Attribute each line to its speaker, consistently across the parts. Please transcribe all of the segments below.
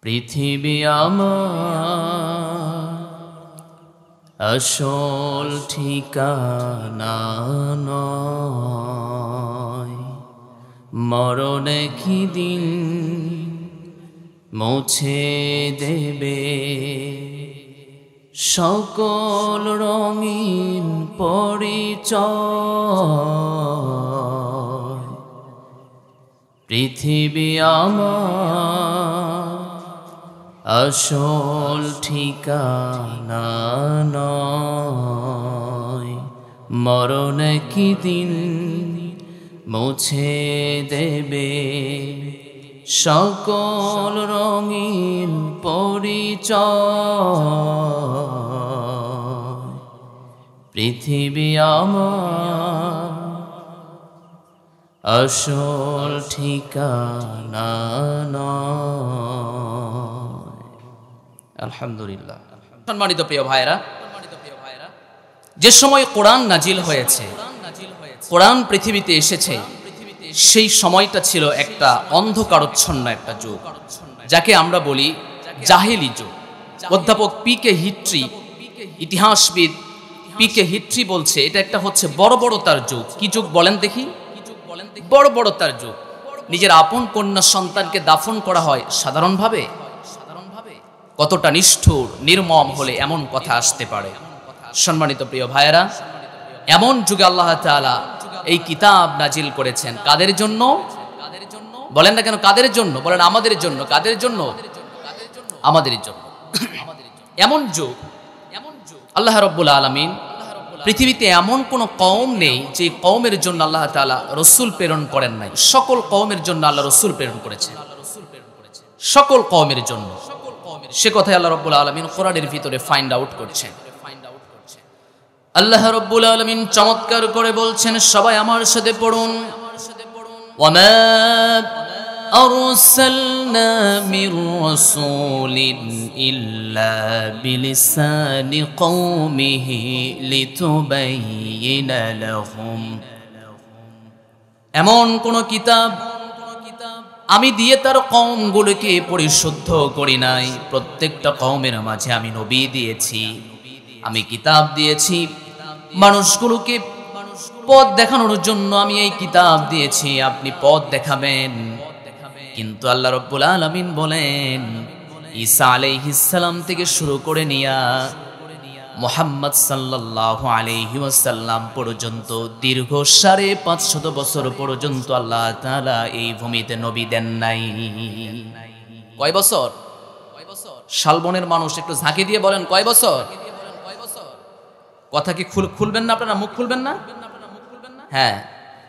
Speaker 1: পৃথিবী আমার আসল ঠিকানা নয়, মরণে কি দিন মুছে দেবে সকল রঙিন পরিচয়। পৃথিবী আমার আসল ঠিকানা নয়, মরণে কি দিন মুছে দেবে সকল রঙিন পরিচয়। পৃথিবী আমার আসল ঠিকানা নয়। আলহামদুলিল্লাহ। সম্মানিত প্রিয় ভাইরা, যে সময় কোরআন নাজিল হয়েছে, কোরআন পৃথিবীতে এসেছে, সেই সময়টা ছিল একটা অন্ধকারচ্ছন্ন একটা যুগ, যাকে আমরা বলি জাহেলি যুগ। অধ্যাপক পি.কে. হিট্রি, ইতিহাসবিদ পি.কে. হিট্রি বলছে এটা একটা হচ্ছে বর্বরতার যুগ। কি যুগ বলেন দেখি? বর্বরতার যুগ। নিজের আপন কন্যা সন্তানকে দাফন করা হয় সাধারণভাবে। কতটা নিষ্ঠুর নির্মম হলে এমন কথা আসতে পারে? সম্মানিত প্রিয় ভাইয়েরা, এমন যুগে আল্লাহ তাআলা এই কিতাব নাজিল করেছেন। কাদের জন্য বলেন না কেন? কাদের জন্য বলেন? আমাদের জন্য। কাদের জন্য? আমাদের জন্য। এমন যুগ, আল্লাহ রাব্বুল আলামিন পৃথিবীতে এমন কোন কওম নেই যে কওমের জন্য আল্লাহ তাআলা রাসূল প্রেরণ করেন নাই। সকল কওমের জন্য আল্লাহ রাসূল প্রেরণ করেছেন, সকল কওমের জন্য। সে কথাই আল্লাহ রাব্বুল আলামিন কোরআনের ভিতরে ফাইন্ড আউট করছেন। আল্লাহ রাব্বুল আলামিন চমৎকার করে বলছেন, সবাই আমার সাথে পড়ুন, ওয়ামা আরসালনা মির রাসূলিন ইল্লা বিলিসানি কওমিহি লিতুবাইয়িনা লাহুম। এমন কোন কিতাব আমি দিয়ে তার কওমগুলোকে পরিশুদ্ধ করি নাই। প্রত্যেকটা কওমের মাঝে আমি নবী দিয়েছি, আমি কিতাব দিয়েছি। মানুষগুলোকে পথ দেখানোর জন্য আমি এই কিতাব দিয়েছি, আপনি পথ দেখাবেন। কিন্তু আল্লাহ রাব্বুল আলামিন বলেন, ঈসা আলাইহিস সালাম থেকে শুরু করে নিয়া মুহাম্মদ সাল্লাল্লাহু আলাইহি ওয়াসাল্লাম পর্যন্ত দীর্ঘ ৫৫০ বছর পর্যন্ত আল্লাহ তাআলা এই ভূমিতে নবী দেন নাই। কয় বছর? শালবনের মানুষ একটু ঝাঁকি দিয়ে বলেন, কয় বছর? কথা কি খুলবেন না আপনারা? মুখ খুলবেন না? হ্যাঁ,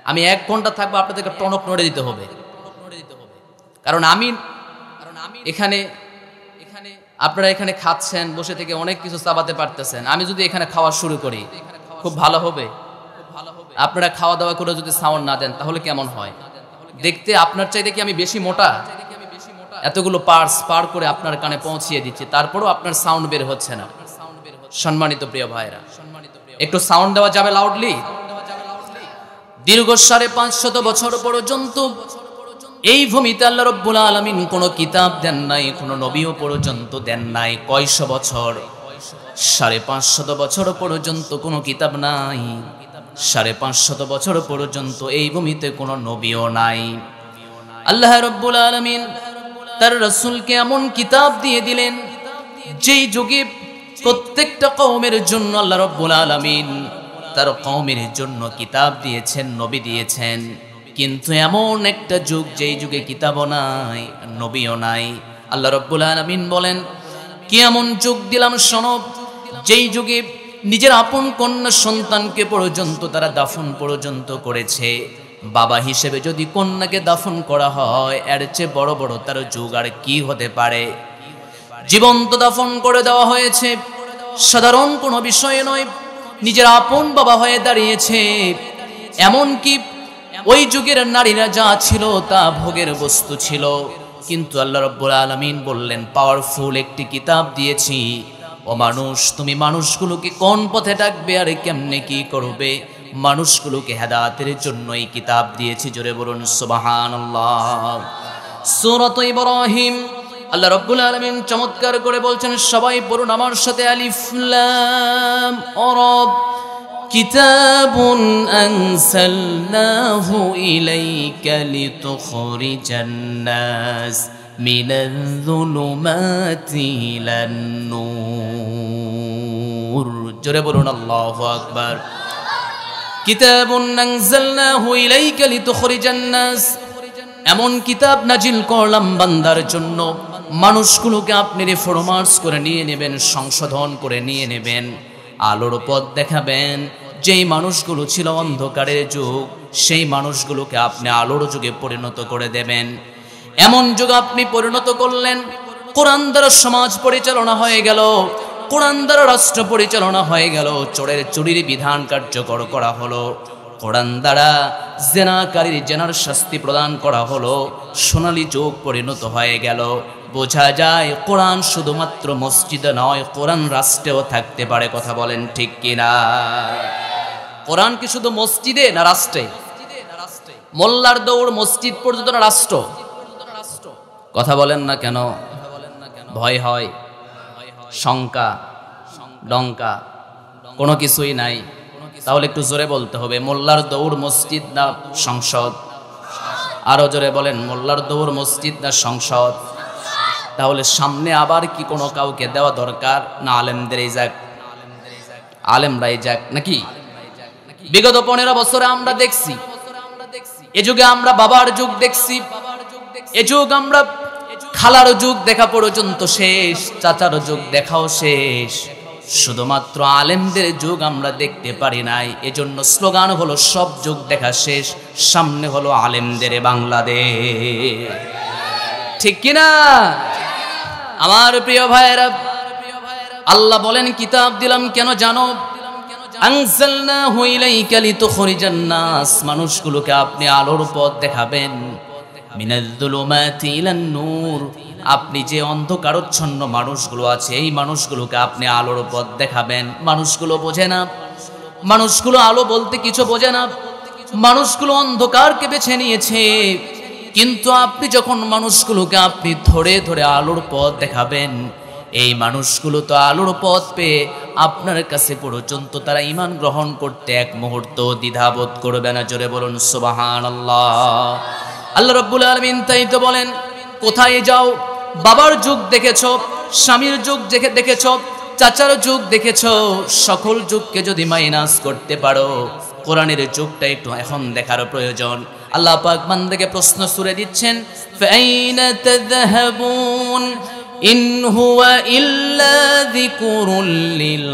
Speaker 1: আমি ১ ঘন্টা থাকবো, আপনাদেরকে টনক নড়ে দিতে হবে। কারণ আমি এখানে আপনারা এখানে খাচ্ছেন, বসে থেকে অনেক কিছু চাবাতে পারতেছেন। আমি যদি এখানে খাওয়া শুরু করি, খুব ভালো হবে। আপনারা খাওয়া দাওয়া করে যদি সাউন্ড না দেন তাহলে কেমন হয়? দেখতে আপনার চাইতে কি আমি বেশি মোটা? এতগুলো পার্টস পার করে আপনার কানে পৌঁছিয়ে দিচ্ছি, তারপরও আপনার সাউন্ড বের হচ্ছে না। সম্মানিত প্রিয় ভাইরা, একটু সাউন্ড দেওয়া যাবে লাউডলি? দীর্ঘ ৫৫০ বছর পর্যন্ত এই ভূমিতে আল্লাহ রাব্বুল আলামিন কোনো কিতাব দেন নাই, কোনো নবীও পর্যন্ত দেন নাই। কয়শ বছর? ৫৫০ বছর পর্যন্ত কোনো কিতাব নাই। ৫৫০ বছর পর্যন্ত এই ভূমিতে কোনো নবীও নাই। আল্লাহ রাব্বুল আলামিন তার রাসূলকে এমন কিতাব দিয়ে দিলেন যেই যুগে প্রত্যেকটা কওমের জন্য আল্লাহ রাব্বুল আলামিন তার কওমের জন্য কিতাব দিয়েছেন, নবী দিয়েছেন। কিন্তু এমন একটা যুগ যেই যুগে কিতাবও নাই, নবীও নাই। আল্লাহ রাব্বুল আলামিন বলেন, কি এমন যুগ দিলাম শোনো, যেই যুগে নিজের আপন কন্যা সন্তানকে পর্যন্ত তারা দাফন পর্যন্ত করেছে। বাবা হিসেবে যদি কন্যাকে দাফন করা হয়, এর চেয়ে বড় বড় তার যুগ আর কি হতে পারে? জীবন্ত দাফন করে দেওয়া হয়েছে, সাধারণ কোনো বিষয় নয়। নিজের আপন বাবা হয়ে দাঁড়িয়েছে। এমন কি ওই যুগের নারীরা যা ছিল তা ভোগের বস্তু ছিল। কিন্তু আল্লাহ রাব্বুল আলামিন বললেন, পাওয়ারফুল একটি কিতাব দিয়েছি। ও মানুষ, তুমি মানুষগুলোকে কোন পথে ডাকবে আর কেমনে কি করবে, মানুষগুলোকে হেদায়েতের জন্য এই কিতাব দিয়েছি। জোরে বলুন সুবহানাল্লাহ। সূরাত ইব্রাহিম আল্লাহ রাব্বুল আলামিন চমৎকার করে বলছেন, সবাই পড়ুন আমার সাথে, আলিফ লাম রা। কিতাবুন আনসালনাহু ইলাইকা লিতুখরিজান নাস মিনাল যুলুমাতি ইলান নূর। জোরে বলুন আল্লাহু আকবার। কিতাবুন আনজালনাহু ইলাইকা লিতুখরিজান নাস, এমন কিতাব নাজিল করলাম বান্দার জন্য, মানুষগুলোকে আপনি রিফরমার্স করে নিয়ে নেবেন, সংশোধন করে নিয়ে নেবেন, আলোর পথ দেখাবেন। যেই মানুষগুলো ছিল অন্ধকারের যুগ, সেই মানুষগুলোকে আপনি আলোর যুগে পরিণত করে দেবেন। এমন যুগ আপনি পরিণত করলেন, কোরআন দ্বারা সমাজ পরিচালনা হয়ে গেল, কোরআন দ্বারা রাষ্ট্র পরিচালনা হয়ে গেল, চোরের চুরির বিধান কার্যকর করা হলো, কোরআন দ্বারা জেনাকারীর জেনার শাস্তি প্রদান করা হলো, সোনালী যুগ পরিণত হয়ে গেল। বোঝা যায় কোরআন শুধুমাত্র মসজিদে নয়, কোরআন রাষ্ট্রেও থাকতে পারে। কথা বলেন ঠিক কিনা? কোরআন কি শুধু মসজিদে না রাষ্ট্রে? মোল্লার দৌড় মসজিদ পর্যন্ত না রাষ্ট্র? কথা বলেন না কেন? ভয় হয়, শঙ্কা, ডঙ্কা, কোনো কিছুই নাই। তাহলে একটু জোরে বলতে হবে, মোল্লার দৌড় মসজিদ না সংসদ? আরো জোরে বলেন, মোল্লার দৌড় মসজিদ না সংসদ? তাহলে সামনে আবার কি কোনো কাউকে দেওয়া দরকার না আলেমদেরই যাক? আলেমরাই যাক নাকি? বিগত 15 বছরে আমরা দেখছি, এ যুগে আমরা বাবার যুগ দেখছি, এ যুগ আমরা খালার যুগ দেখা পর্যন্ত শেষ, চাচার যুগ দেখাও শেষ, শুধুমাত্র আলেমদের যুগ আমরা দেখতে পারি নাই। এজন্য স্লোগান হলো সব যুগ দেখা শেষ, সামনে হলো আলেমদের বাংলাদেশ। ঠিক কিনা আমার প্রিয় ভাইয়েরা? আল্লাহ বলেন কিতাব দিলাম কেন জানো? আনজালনাহু ইলাইকা লিতুখরিজান নাস, মানুষগুলোকে আপনি আলোর পথ দেখাবেন, মিনাল যুলুমাতি ইলান নূর, আপনি যে অন্ধকারচ্ছন্ন মানুষগুলো আছে এই মানুষগুলোকে আপনি আলোর পথ দেখাবেন। মানুষগুলো বোঝে না, মানুষগুলো আলো বলতে কিছু বোঝে না, মানুষগুলো অন্ধকারকে বেছে নিয়েছে। কিন্তু আপনি যখন মানুষগুলোকে আপনি ধরে ধরে আলোর পথ দেখাবেন, এই মানুষগুলো তো আলোর পথ পেয়ে আপনার কাছে পর্যন্ত তারা ঈমান গ্রহণ করতে এক মুহূর্ত দ্বিধাবোধ করবে না। জোরে বলুন সুবহানাল্লাহ। আল্লাহ রাব্বুল আলামিন তাই তো বলেন, কোথায় যাও? বাবার যুগ দেখেছো, স্বামীর যুগ দেখেছো, চাচার যুগ দেখেছো, সকল যুগকে যদি মাইনাস করতে পারো, কোরআনের যুগটা একটু এখন দেখার প্রয়োজন। আল্লাহ পাক বান্দাকে প্রশ্ন ছুড়ে দিচ্ছেন, ফাইনা তাযহাবুন ইন হুয়া ইল্লা যিকরুল লিল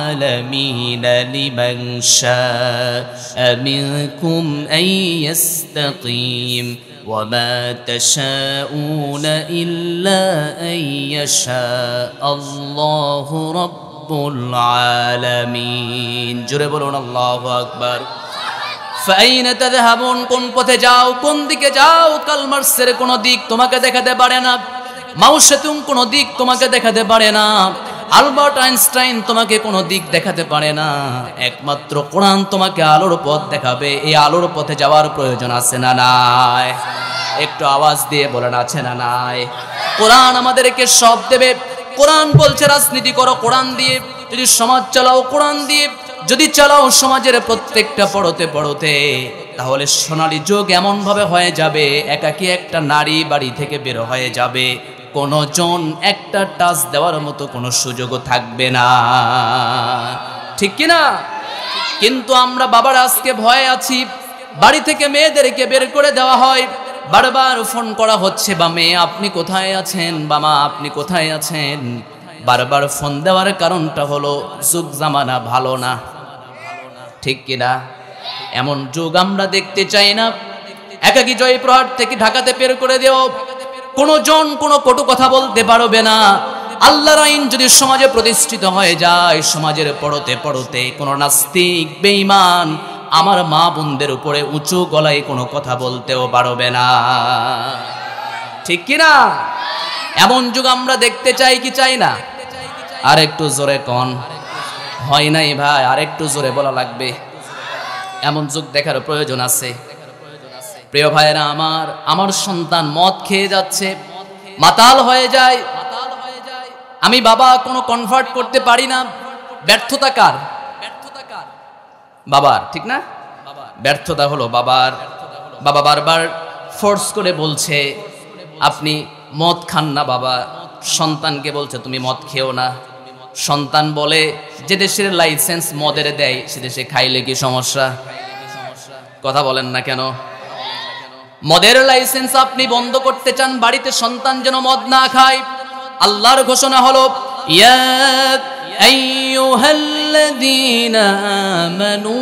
Speaker 1: আলামিন লিমান শাআ মিনকুম আন ইস্তাকিম ওয়া মা তাশাউনা ইল্লা আন ইয়াশা আল্লাহু রাব্বুল আলামিন। জোরে বলুন আল্লাহু আকবার। ফাইনা তাযহাবুন, কোন পথে যাও, কোন দিকে যাও? কার্ল মার্কসের কোনো দিক তোমাকে দেখাতে পারে না, মাও সেতুং কোনো দিক তোমাকে দেখাতে পারে না, আলবার্ট আইনস্টাইন তোমাকে কোনো দিক দেখাতে পারে না, একমাত্র কোরআন তোমাকে আলোর পথ দেখাবে। এই আলোর পথে যাওয়ার প্রয়োজন আছে না নাই? একটু আওয়াজ দিয়ে বলেন আছে না নাই? কোরআন আমাদেরকে সব দেবে। কোরআন বলছে রাজনীতি করো কোরআন দিয়ে, যদি সমাজ চালাও কোরআন দিয়ে, যদি চালাও সমাজের প্রত্যেকটা পড়তে পড়তে, তাহলে সোনালী যুগ এমন ভাবে হয়ে যাবে, একাকী একটা নারী বাড়ি থেকে বের হয়ে যাবে, কোনো জন একটা টাচ দেওয়ার মতো কোনো সুযোগও থাকবে না। ঠিক কিনা? কিন্তু আমরা বাবার আজকে ভয়ে আছি, বাড়ি থেকে মেয়েদেরকে বের করে দেওয়া হয়, বারবার ফোন করা হচ্ছে, বা মেয়ে আপনি কোথায় আছেন, বা মা আপনি কোথায় আছেন। বারবার ফোন দেওয়ার কারণটা হলো যুগ জামানা ভালো না। ঠিক কিনা? এমন যুগ আমরা দেখতে চাই না। একাকী জয়প্রহাট থেকে ঢাকাতে বের করে দেও, কোনো জন কোনো কটু কথা বলতে পারবে না। আল্লাহর আইন যদি সমাজে প্রতিষ্ঠিত হয়ে যায়, সমাজের পড়তে পড়তে কোনো নাস্তিক বেঈমান আমার মা বোনদের উপরে উঁচু গলায় কোনো কথা বলতেও পারবে না। ঠিক কিনা? এমন যুগ আমরা দেখতে চাই কি চাই না? আর একটু জোরে কোন? হয় নাই ভাই, আর একটু জোরে বলা লাগবে। এমন যুগ দেখার প্রয়োজন আছে। প্রিয় ভাইয়েরা আমার, আমার সন্তান মদ খেয়ে যাচ্ছে, মাতাল হয়ে যায়। আমি বাবা কোনো কনভার্ট করতে পারি না, ব্যর্থতা কার? বাবার, ঠিক না? ব্যর্থতা হলো বাবার। বাবা বারবার ফোর্স করে বলছে আপনি মদ খান না বাবা, সন্তানকে বলছে তুমি মদ খেও না। সন্তান বলে যে দেশের লাইসেন্স মদের দেয় সে দেশে খাইলে কি সমস্যা? কথা বলেন না কেন? মদের লাইসেন্স আপনি বন্ধ করতে চান, বাড়িতে সন্তান যেন মদ না খায়। আল্লাহর ঘোষণা হলো ইয়া আইয়ুহাল্লাযীনা আমানু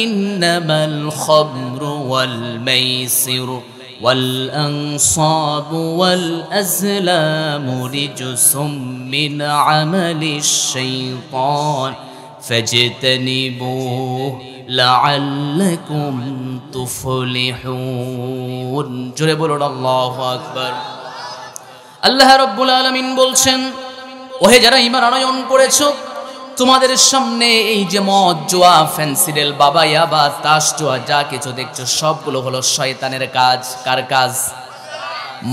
Speaker 1: ইন্নামাল খামরু ওয়াল মাইসিরু ওয়াল আনসাবু ওয়াল আজলামু রিজসুম মিন আমালিশ শাইতান ফাজতানিবুহু লাআল্লাকুম তুফলিহুন। জোরে বলুন আল্লাহু আকবার। আল্লাহ রাব্বুল আলামিন বলছেন, ওহে যারা ঈমান আনয়ন করেছো, তোমাদের সামনে এই যে মদ, জুয়া, ফেন্সিডেল, বাবা, ইয়াবা, তাস, জুয়া যা কিছু দেখছো সবগুলো হলো শয়তানের কাজ। কার কাজ?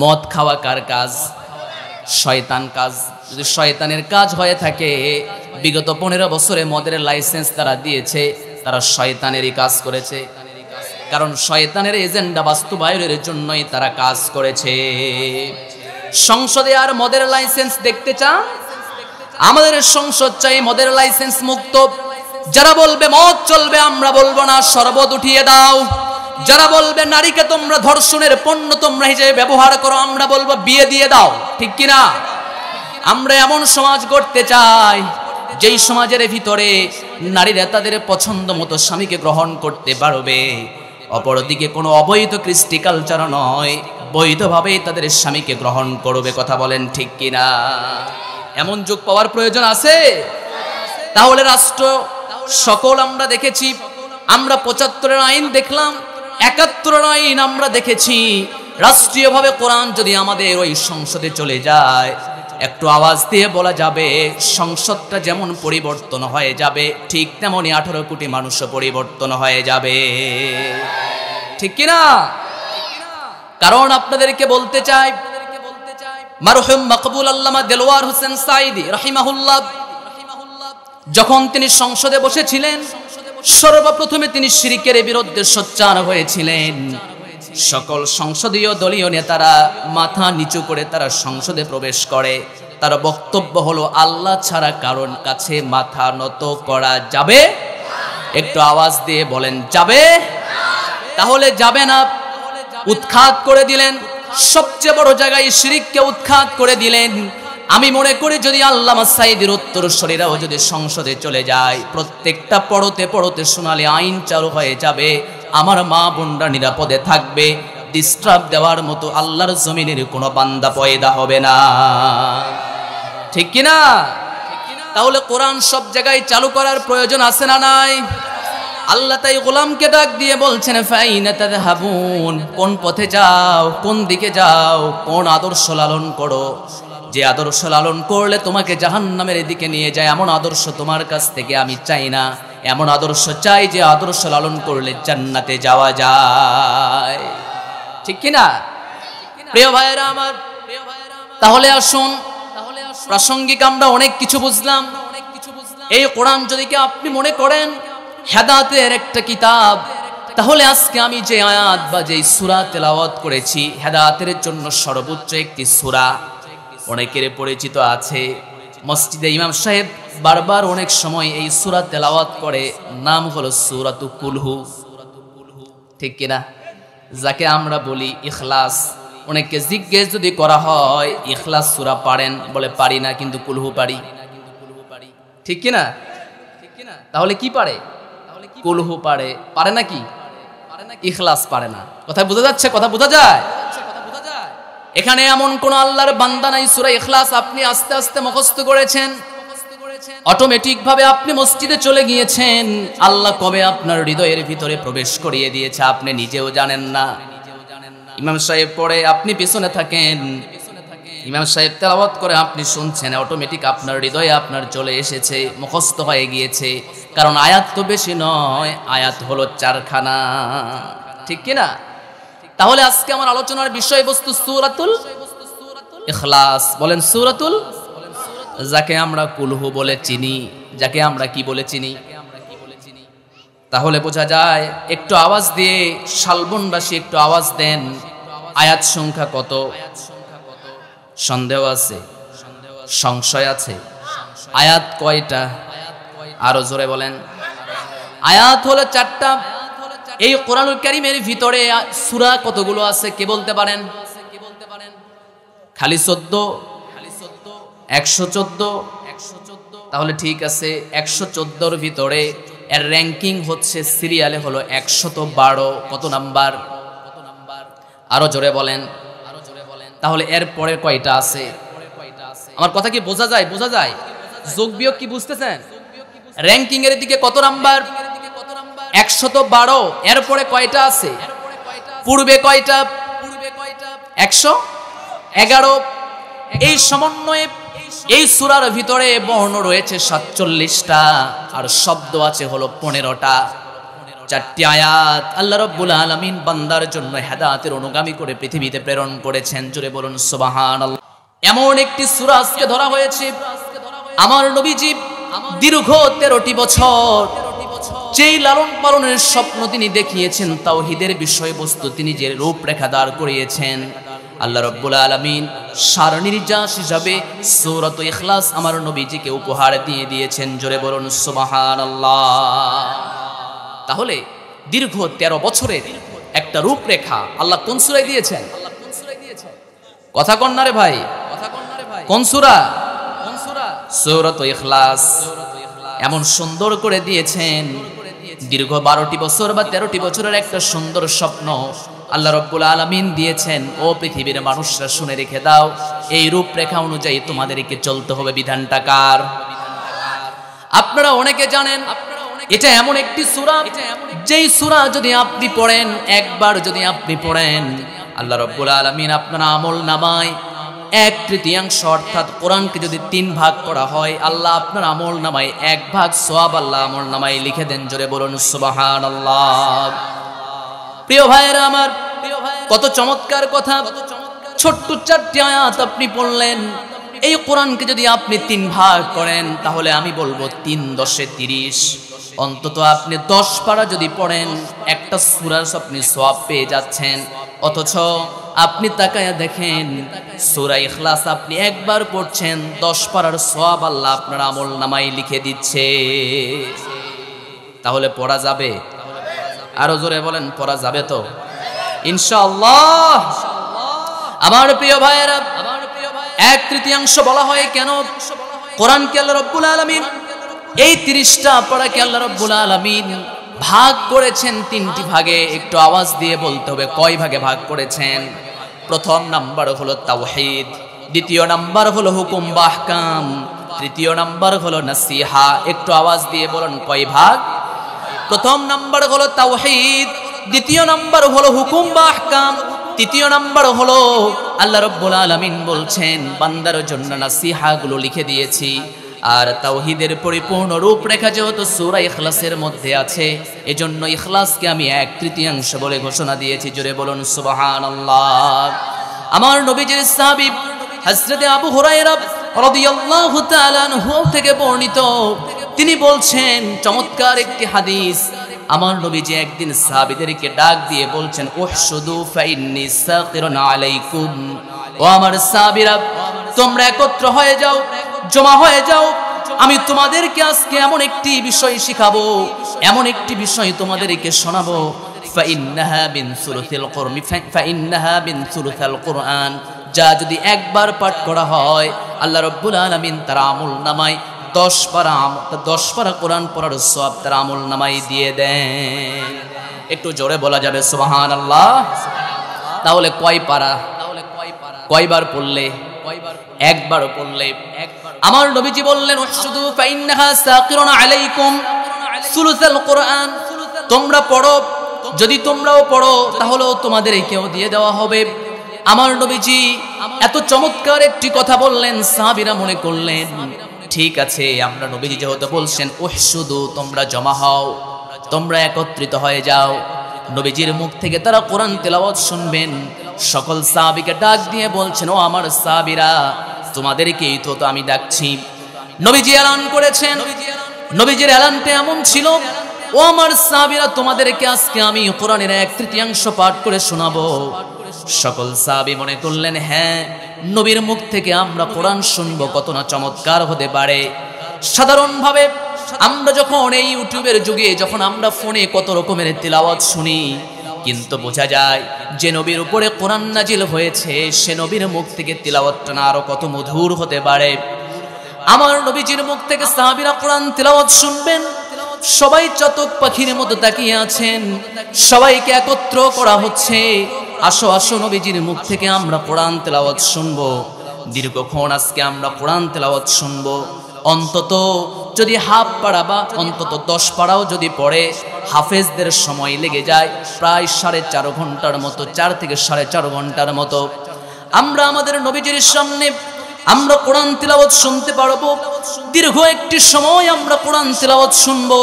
Speaker 1: মদ খাওয়া কার কাজ? শয়তান কাজ। যদি শয়তানের কাজ হয়ে থাকে, বিগত 15 বছরে মদের লাইসেন্স তারা দিয়েছে, তারা শয়তানেরই কাজ করেছে। কারণ শয়তানের এজেন্ডা বাস্তবায়নের জন্যই তারা কাজ করেছে। সংসদে আর মদের লাইসেন্স দেখতে চান? আমাদের সংসদ চাই মদের লাইসেন্স মুক্ত। যারা বলবে মদ চলবে আমরা বলবো না, শরবত উঠিয়ে দাও। যারা বলবে নারীকে তোমরা ধর্ষণের পণ্য তোমরা হিসেবে ব্যবহার করো, আমরা বলবো বিয়ে দিয়ে দাও। ঠিক কিনা? আমরা এমন সমাজ গড়তে চাই যেই সমাজের ভিতরে নারীরা তাদের পছন্দ মতো স্বামীকে গ্রহণ করতে পারবে, অপরদিকে কোনো অবৈধ কৃষ্টি কালচার নয়, বৈধভাবেই তাদের স্বামীকে গ্রহণ করবে। কথা বলেন ঠিক কিনা? এমন যুগ পাওয়ার প্রয়োজন আছে। তাহলে রাষ্ট্র সকল আমরা দেখেছি, আমরা 75-এর আইন দেখলাম, 71-এর আইন আমরা দেখেছি। রাষ্ট্রীয়ভাবে কোরআন যদি আমাদের ওই সংসদে চলে যায়, একটু আওয়াজ দিয়ে বলা যাবে সংসদটা যেমন পরিবর্তন হয়ে যাবে, ঠিক তেমনই 18 কোটি মানুষও পরিবর্তন হয়ে যাবে। ঠিক কিনা? কারণ আপনাদেরকে বলতে চাই, মারহুম মাকবুল আল্লামা দেলওয়ার হোসেন সাঈদী রাহিমাহুল্লাহ যখন তিনি সংসদে বসেছিলেন, সর্বপ্রথমে তিনি শিরকের বিরুদ্ধে সোচ্চার হয়েছিলেন। সকল সংসদীয় দলীয় নেতারা মাথা নিচু করে তারা সংসদে প্রবেশ করে। তার বক্তব্য হলো আল্লাহ ছাড়া কারোর কাছে মাথা নত করা যাবে? একটু আওয়াজ দিয়ে বলেন যাবে? তাহলে যাবে না, উৎখাত করে দিলেন। সবচেয়ে বড় জায়গায় শিরককে উৎখাত করে দিলেন। আমি মনে করি যদি আল্লামা সাঈদীর উত্তরসূরিরাও যদি সংসদে চলে যায়, প্রত্যেকটা পড়তে পড়তে সোনালী আইন চালু হয়ে যাবে। আমার মা বোনরা নিরাপদে থাকবে, ডিস্টার্ব দেওয়ার মতো আল্লাহর জমিনের কোনো বান্দা পয়দা হবে না। ঠিক কিনা? তাহলে কোরআন সব জায়গায় চালু করার প্রয়োজন আছে না নাই? আল্লাহ তাই গোলামকে ডাক দিয়ে বলছেন, ফাইনা তাযহাবুন, কোন পথে যাও, কোন দিকে যাও, কোন আদর্শ লালন করো। যে আদর্শ লালন করলে তোমাকে জাহান্নামের দিকে নিয়ে যায়, এমন আদর্শ তোমার কাছ থেকে আমি চাই না। এমন আদর্শ চাই যে আদর্শ লালন করলে জান্নাতে যাওয়া যায়। ঠিক কিনা? প্রিয় ভাইয়েরা আমার, তাহলে আসুন, প্রাসঙ্গিক আমরা অনেক কিছু বুঝলাম। এই কোরআন যদি কি আপনি মনে করেন হেদায়েতের একটা কিতাব, তাহলে আজকে আমি যে আয়াত বা যে সূরা তেলাওয়াত করেছি, হেদায়েতের জন্য সর্বোচ্চ একটি সূরা অনেকের পরিচিত আছে। মসজিদে ইমাম সাহেব বারবার অনেক সময় এই সূরা তেলাওয়াত করে, নাম হলো সূরাতু কুলহু। ঠিক কিনা? যাকে আমরা বলি ইখলাস। অনেককে জিজ্ঞেস যদি করা হয় ইখলাস সূরা পারেন, বলে পারি না, কিন্তু কুলহু পারি। ঠিক কিনা? তাহলে কি পারে? কুলহু পারে। পারে না কি? ইখলাস পারে না। কথা বোঝা যাচ্ছে? কথা বোঝা যায়? এখানে এমন কোন আল্লাহর বান্দা নাই সূরা ইখলাস আপনি আস্তে আস্তে মুখস্থ করেছেন, অটোমেটিক ভাবে আপনি মসজিদে চলে গিয়েছেন, আল্লাহ কবে আপনার হৃদয়ের ভিতরে প্রবেশ করিয়ে দিয়েছে আপনি নিজেও জানেন না। ইমাম সাহেব পড়ে, আপনি পিছনে থাকেন, ইমাম সাহেব তেলাওয়াত করে, আপনি শুনছেন, অটোমেটিক আপনার হৃদয়ে আপনার চলে এসেছে, মুখস্থ হয়ে গিয়েছে। কারণ আয়াত তো বেশি নয়, আয়াত হলো 4খানা। ঠিক কিনা? তাহলে আজকে আমার আলোচনার বিষয়বস্তু সূরাতুল ইখলাস। বলেন সূরাতুল, যাকে আমরা কুলহু বলে চিনি, যাকে আমরা কি বলে চিনি? তাহলে বোঝা যায়, একটু আওয়াজ দিয়ে শালবনবাসী একটু আওয়াজ দেন, আয়াত সংখ্যা কত? সন্দেহ আছে, সংশয় আছে? আয়াত কয়টা? আরো জোরে বলেন। আয়াত হলো 4টা। এই কোরআনুল কারীমের ভিতরে সূরা কতগুলো আছে কে বলতে পারেন? খালি 14, 114। তাহলে ঠিক আছে, 114র ভিতরে এর র্যাঙ্কিং হচ্ছে সিরিয়ালে হলো 112। কত নাম্বার? আরো জোরে বলেন। তাহলে এর পরে কয়টা আছে? আমার কথা কি বোঝা যায়? বোঝা যায়? যোগ বিয়োগ কি বুঝতেছেন? র্যাঙ্কিং এর দিকে কত নাম্বার? 112। এরপরে কয়টা আছে? পূর্বে কয়টা? 111। এই সমন্বয়ে এই সূরার ভিতরে বর্ণ রয়েছে 47টা, আর শব্দ আছে হলো 15টা। 4টি আয়াত আল্লাহ রাব্বুল আলামিন বান্দার জন্য হেদায়েতের অনুগামী করে পৃথিবীতে প্রেরণ করেছেন। জোরে বলুন সুবহানাল্লাহ। এমন একটি সূরা আজকে ধরা হয়েছে, আমার নবীজি দীর্ঘ 13টি বছর যেই লালন পালনের স্বপ্ন তিনি দেখিয়েছেন, তাওহীদের বিষয়বস্তু তিনি যে রূপরেখা দাঁড় করিয়েছেন, আল্লাহ রাব্বুল আলামিন সারনির্যাস হিসাবে সূরাতুল ইখলাস আমার নবীজিকে উপহার দিয়ে দিয়েছেন। জোরে বলুন সুবহানাল্লাহ। তাহলে দীর্ঘ 13 বছরের একটা রূপরেখা আল্লাহ কোন সূরায় দিয়েছেন? কথা কন না রে ভাই, কোন সূরা? সূরাতুল ইখলাস। এমন সুন্দর করে দিয়েছেন, দীর্ঘ 12টি বছর বা 13টি বছরের একটা সুন্দর স্বপ্ন আল্লাহ রাব্বুল আলামিন দিয়েছেন। ও পৃথিবীর মানুষরা শুনে রেখে দাও, এই রূপরেখা অনুযায়ী তোমাদেরকে চলতে হবে। বিধানটা কার? আপনারা অনেকে জানেন, এটা এমন একটি সূরা, যেই সূরা যদি আপনি পড়েন, একবার যদি আপনি পড়েন, আল্লাহ রাব্বুল আলামিন আপনার আমলনামায় 1/3 অর্থাৎ কোরআনকে যদি 3 ভাগ করা হয়, আল্লাহ আপনার আমলনামায় 1 ভাগ সওয়াব আল্লাহ আমলনামায় লিখে দেন। জোরে বলুন সুবহানাল্লাহ। প্রিয় ভাইয়েরা আমার, কত চমৎকার কথা! ছোট্ট 4টি আয়াত আপনি পড়লেন। এই কোরআনকে যদি আপনি 3 ভাগ করেন, তাহলে আমি বলবো 3 × 10 = 30। অন্তত আপনি 10 পারা যদি পড়েন, একটা সূরার আপনি সওয়াব পেয়ে যাচ্ছেন। অথচ আপনি তাকায়া দেখেন, সূরা ইখলাস আপনি একবার পড়ছেন, 10 পারার সওয়াব আল্লাহ আপনার আমলনামায় লিখে দিচ্ছে। তাহলে পড়া যাবে? আরো জোরে বলেন, পড়া যাবে তো ইনশাআল্লাহ? আমার প্রিয় ভাইয়েরা, 1/3 বলা হয় কেন? কোরআনকে আল্লাহ রাব্বুল আলামিন এই 30টা পারাকে আল্লাহ রাব্বুল আলামিন ভাগ করেছেন 3টি ভাগে। একটু আওয়াজ দিয়ে বলতে হবে কয় ভাগে ভাগ করেছেন। প্রথম নাম্বার হলো তাওহীদ, দ্বিতীয় নাম্বার হলো হুকুম বা আহকাম, তৃতীয় নাম্বার হলো নাসিহা। একটু আওয়াজ দিয়ে বলুন কয় ভাগ? প্রথম নাম্বার হলো তাওহীদ, দ্বিতীয় নাম্বার হলো হুকুম বা আহকাম, তৃতীয় নাম্বার হলো আল্লাহ রাব্বুল আলামিন বলছেন বান্দার জন্য নাসিহা গুলো লিখে দিয়েছি। আর তাওহীদের পরিপূর্ণ রূপরেখা যেহেতু সূরা ইখলাসের মধ্যে আছে, এজন্য ইখলাসকে আমি 1/3 বলে ঘোষণা দিয়েছি। জোরে বলুন সুবহানাল্লাহ। আমার নবীজির সাহাবী হযরত আবু হুরায়রা রাদিয়াল্লাহু তাআলা আনহু থেকে বর্ণিত, তিনি বলছেন চমৎকার একটি হাদিস। আমার নবীজি একদিন সাহাবীদেরকে ডাক দিয়ে বলছেন, উহশুদু ফাইন্নী সাকিরুন আলাইকুম। ও আমার সাহাবীরা, তোমরা একত্র হয়ে যাও, জমা হয়ে যাও। আমি তোমাদেরকে আজকে এমন একটি বিষয় শিখাবো, এমন একটি বিষয় তোমাদেরকে শোনাবো। ফাইন্নাহা মিন সুলুসিল কুরআন, ফাইন্নাহা মিন সুলুসিল কুরআন। যা যদি একবার পাঠ করা হয়, আল্লাহ রাব্বুল আলামিন তার আমলনামায় 10 পারা কোরআন পড়ার সওয়াব তার আমলনামায় দিয়ে দেন। একটু জোরে বলা যাবে সুবহানাল্লাহ? তাহলে কয় পারা? কয়বার পড়লে? একবার পড়লে। আমার নবীজি বললেন, উহশুদু ফাইন্নাহা সাকিরুন আলাইকুম সুলুসুল কুরআন। তোমরা পড়ো, যদি তোমরাও পড়ো তাহলেও তোমাদেরকেও দিয়ে দেওয়া হবে। আমার নবীজি এত চমৎকার একটি কথা বললেন, সাহাবীরা মনে করলেন ঠিক আছে, আমরা নবীজি যেহেতু বলছেন উহশুদু, তোমরা জমা হও, তোমরা একত্রিত হয়ে যাও, নবীজির মুখ থেকে তারা কোরআন তেলাওয়াত শুনবেন। সকল সাহাবীকে ডাক দিয়ে বলছেন, ও আমার সাহাবীরা, তোমাদেরকেই তো আমি ডাকছি। নবীজি এলান করেছেন। নবীজির এলানটা এমন ছিল, ও আমার সাহাবীরা, তোমাদেরকে আজকে আমি কোরআনের 1/3 পাঠ করে শোনাবো। সকল সাহাবী মনে করলেন, হ্যাঁ, নবীর মুখ থেকে আমরা কোরআন শুনবো, কত না চমৎকার হতে পারে। সাধারণভাবে আমরা যখন এই ইউটিউবের যুগে যখন আমরা ফোনে কত রকমের তিলাওয়াত শুনি, কিন্তু বোঝা যায় যে নবীর উপরে কোরআন নাজিল হয়েছে সে নবীর মুখ থেকে তিলাওয়াতটা না আরো কত মধুর হতে পারে। আমার নবীজির মুখ থেকে সাহাবীরা কোরআন তিলাওয়াত শুনবেন। সবাই চাতক পাখির মতো তাকিয়ে আছেন, সবাইকে একত্র করা হচ্ছে, আসো আসো নবীজির মুখ থেকে আমরা কোরআন তেলাওয়াত শুনবো। দীর্ঘক্ষণ আজকে আমরা কোরআন তেলাওয়াত শুনবো। অন্তত যদি হাফ পাড়া বা অন্তত 10 পাড়াও যদি পড়ে, হাফেজদের সময় লেগে যায় প্রায় 4.5 ঘন্টার মতো, 4 থেকে 4.5 ঘন্টার মতো। আমরা আমাদের নবীজির সামনে আমরা কোরআন তিলাওয়াত শুনতে পারবো। দীর্ঘ একটি সময় আমরা কোরআন তিলাওয়াত শুনবো।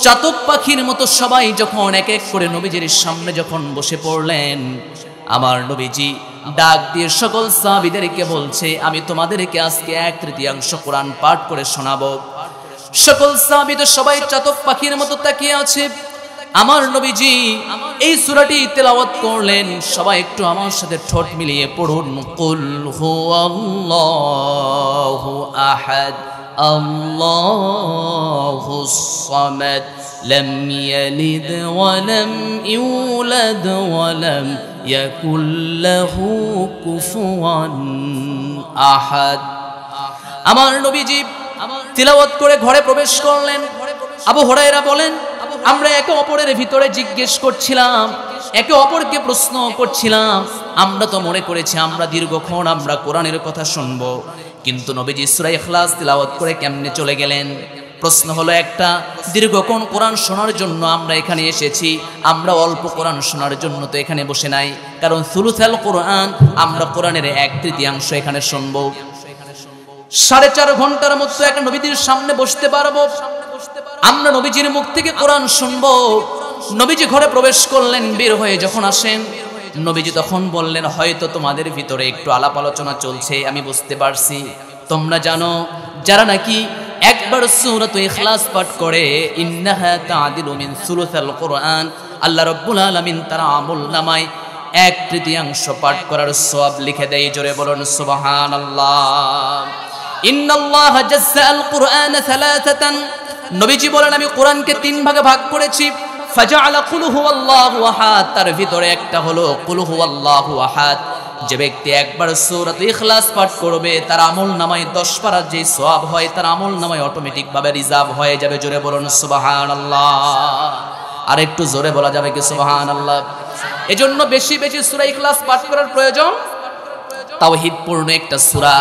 Speaker 1: চাতক পাখির মতো সবাই যখন এক এক করে নবীজির সামনে যখন বসে পড়লেন, আমার নবীজি ডাক দিয়ে সকল সাহাবীদেরকে বলছে, আমি তোমাদেরকে আজকে 1/3 কোরআন পাঠ করে শোনাবো। সকল সাহাবী তো সবাই চাতক পাখির মতো তাকিয়ে আছে। আমার নবীজি এই সূরাটি তেলাওয়াত করলেন। সবাই একটু আমার সাথে ঠোঁট মিলিয়ে পড়ুন, কুল হুয়াল্লাহু আহাদ আল্লাহুস সামাদ লাম ইয়ালিদ ওয়া লাম ইউলাদ ওয়া লাম ইয়াকুল লাহু কুফুয়ান আহাদ। আমার নবীজি তিলাওয়াত করে ঘরে প্রবেশ করলেন। আবু হুরায়রা বলেন, আমরা একে অপরের ভিতরে জিজ্ঞেস করছিলাম, একে অপরকে প্রশ্ন করছিলাম। আমরা তো মনে করেছি আমরা দীর্ঘক্ষণ আমরা কোরআনের কথা শুনবো, কিন্তু নবীজি সূরা ইখলাস তিলাওয়াত করে কেমনে চলে গেলেন? প্রশ্ন হলো একটা, দীর্ঘক্ষণ কোরআন শোনার জন্য আমরা এখানে এসেছি, আমরা অল্প কোরআন শোনার জন্য তো এখানে বসে নাই। কারণ সুলুসাল কোরআন, আমরা কোরআনের 1/3 এখানে শুনবো। 4.5 ঘন্টার মতো একটা নবীজির সামনে বসতে পারবো, আমরা নবীজির মুখ থেকে কোরআন শুনবো। নবীজি ঘরে প্রবেশ করলেন, বের হয়ে যখন আসেন, নবীজি তখন বললেন, হয়তো তোমাদের ভিতরে একটু আলাপ আলোচনা চলছে, আমি বুঝতে পারছি। তোমরা জানো, যারা নাকি একবার সূরাতুল ইখলাস পাঠ করে, ইন্নাহা তা'দিলু মিন সুলুসাল কোরআন, আল্লাহ রাব্বুল আলামিন তার আমলনামায় 1/3 পাঠ করার সওয়াব লিখে দেয়। জোরে বলুন সুবহানাল্লাহ। ইন্নাল্লাহা জাজ্জাল কোরআন সালাসাতান, নবীজি বলেন আমি কোরআনকে 3 ভাগে ভাগ করেছি। ফাজআলা কুল হুয়াল্লাহু আহাদ, তার ভিতরে একটা হলো কুল হুয়াল্লাহু আহাদ। যে ব্যক্তি একবার সূরাতুল ইখলাস পাঠ করবে, তার আমলনামায় 10 পারার যে সওয়াব হয়, তার আমলনামায় অটোমেটিক ভাবে রিজার্ভ হয়ে যাবে। জোরে বলুন সুবহানাল্লাহ। আর একটু জোরে বলা যাবে কি সুবহানাল্লাহ? এজন্য বেশি বেশি সূরা ইখলাস পাঠ করার প্রয়োজন। তাওহীদপূর্ণ একটা সূরা।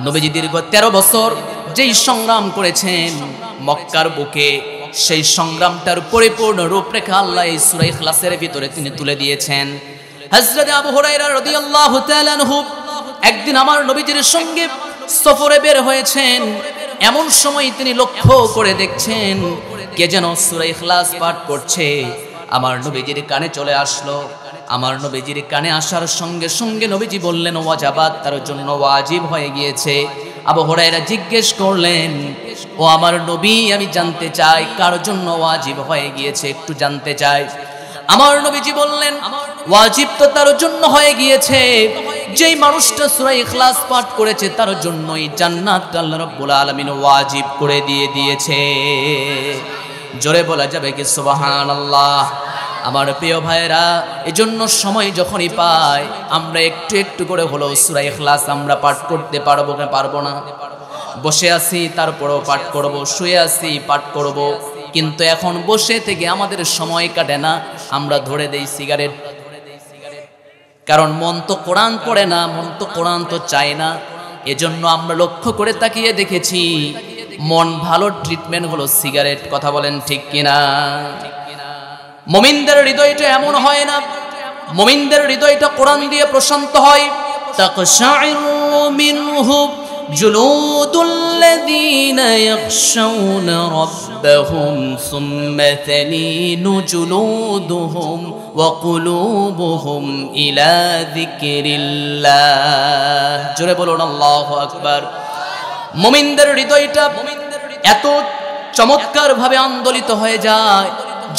Speaker 1: নবীজি দীর্ঘ 13 বছর যেই সংগ্রাম করেছেন মক্কার বুকে, সেই সংগ্রামটার পরিপূর্ণ রূপরেখা আল্লাহ এই সূরা ইখলাসের ভিতরে তিনি তুলে দিয়েছেন। হযরত আবু হুরায়রা রাদিয়াল্লাহু তাআলা আনহু একদিন আমার নবীজির সঙ্গে সফরে বের হয়েছেন। এমন সময় তিনি লক্ষ্য করে দেখছেন কে যেন সূরা ইখলাস পাঠ করছে। আমার নবীজির কানে চলে আসলো। আমার নবীজির কানে আসার সঙ্গে সঙ্গে নবীজি বললেন, ওয়াজাবাত, তার জন্য ওয়াজিব হয়ে গিয়েছে। আবু হুরায়রা জিজ্ঞেস করলেন, ও আমার নবী, আমি জানতে চাই কার জন্য ওয়াজিব হয়ে গিয়েছে, একটু জানতে চাই। আমার নবীজি বললেন, ওয়াজিব তো তার জন্য হয়ে গিয়েছে যেই মানুষটা সূরা ইখলাস পাঠ করেছে, তার জন্যই জান্নাত আল্লাহ রাব্বুল আলামিন ওয়াজিব করে দিয়েছে। জোরে বলা যাবে কি সুবহানাল্লাহ? আমার প্রিয় ভাইরা, এজন্য সময় যখনই পাই আমরা একটু একটু করে হলো সূরা ইখলাস আমরা পাঠ করতে পারবো না পারবো না? বসে আছি তারপরেও পাঠ করব, শুয়ে আছি পাঠ করব, কিন্তু এখন বসে থেকে আমাদের সময় কাটে না, আমরা ধরে দেই সিগারেট। কারণ মন তো কোরআন পড়ে না, মন তো কোরআন তো চায় না। এজন্য আমরা লক্ষ্য করে তাকিয়ে দেখেছি মন ভালো ট্রিটমেন্ট হলো সিগারেট। কথা বলেন ঠিক কিনা? মুমিনদের হৃদয়টা এমন হয় না, মুমিনদের হৃদয়টা কোরআন দিয়ে প্রশান্ত হয়। তাকশাইরু মিনহু জুলুদুল্লাযীনা ইয়াখশাউনা রাব্বাহুম সুম্মা তালিনু জুলুদুহুম ওয়া কুলুবুহুম ইলা যিকরিল্লাহ। জোরে বলুন আল্লাহু আকবার। মুমিনদের হৃদয়টা এত চমৎকার ভাবে আন্দোলিত হয়ে যায়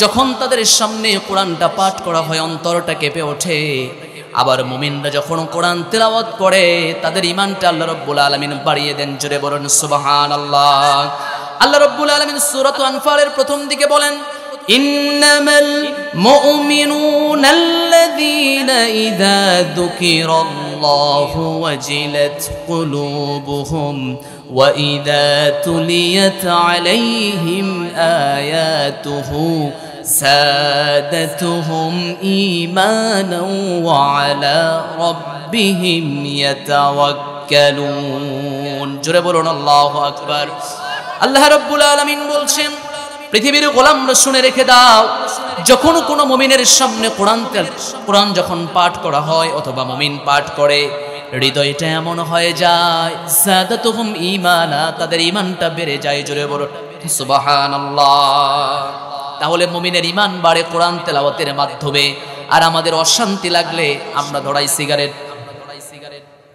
Speaker 1: যখন তাদের সামনে কোরআনটা পাঠ করা হয়, অন্তরটা কেঁপে ওঠে। আবার মুমিনরা যখন কোরআন তেলাওয়াত করে তাদের ঈমানটা আল্লাহ রাব্বুল আলামিন বাড়িয়ে দেন। জোরে বলুন সুবহানাল্লাহ। আল্লাহ রাব্বুল আলামিন সূরাতুল আনফালের প্রথম দিকে বলেন, ইন্নামাল মুমিনুনাল্লাযীনা ইযা যুকিরাল্লাহু ওয়াজিলাত কুলুবুহুম ওয়া ইযা তুলিয়াত আলাইহিম আয়াতুহু زادتهم إيمانا وعلى ربهم يتوكلون। জোরে বলুন আল্লাহু আকবার। আল্লাহ রাব্বুল আলামিন বলছেন, পৃথিবীর গোলামরা শুনে রেখে দাও, যখন কোনো মুমিনের সামনে কোরআন যখন পাঠ করা হয় অথবা মুমিন পাঠ করে, হৃদয়টা এমন হয়ে যায় যাদাতুহুম ঈমানা, তাদের ঈমানটা বেড়ে যায়। জোরে বলুন সুবহানাল্লাহ। তাহলে মুমিনের ঈমান বাড়ে কোরআন তেলাওয়াতের মাধ্যমে। আর আমাদের অশান্তি লাগলে আমরা ধরাই সিগারেট,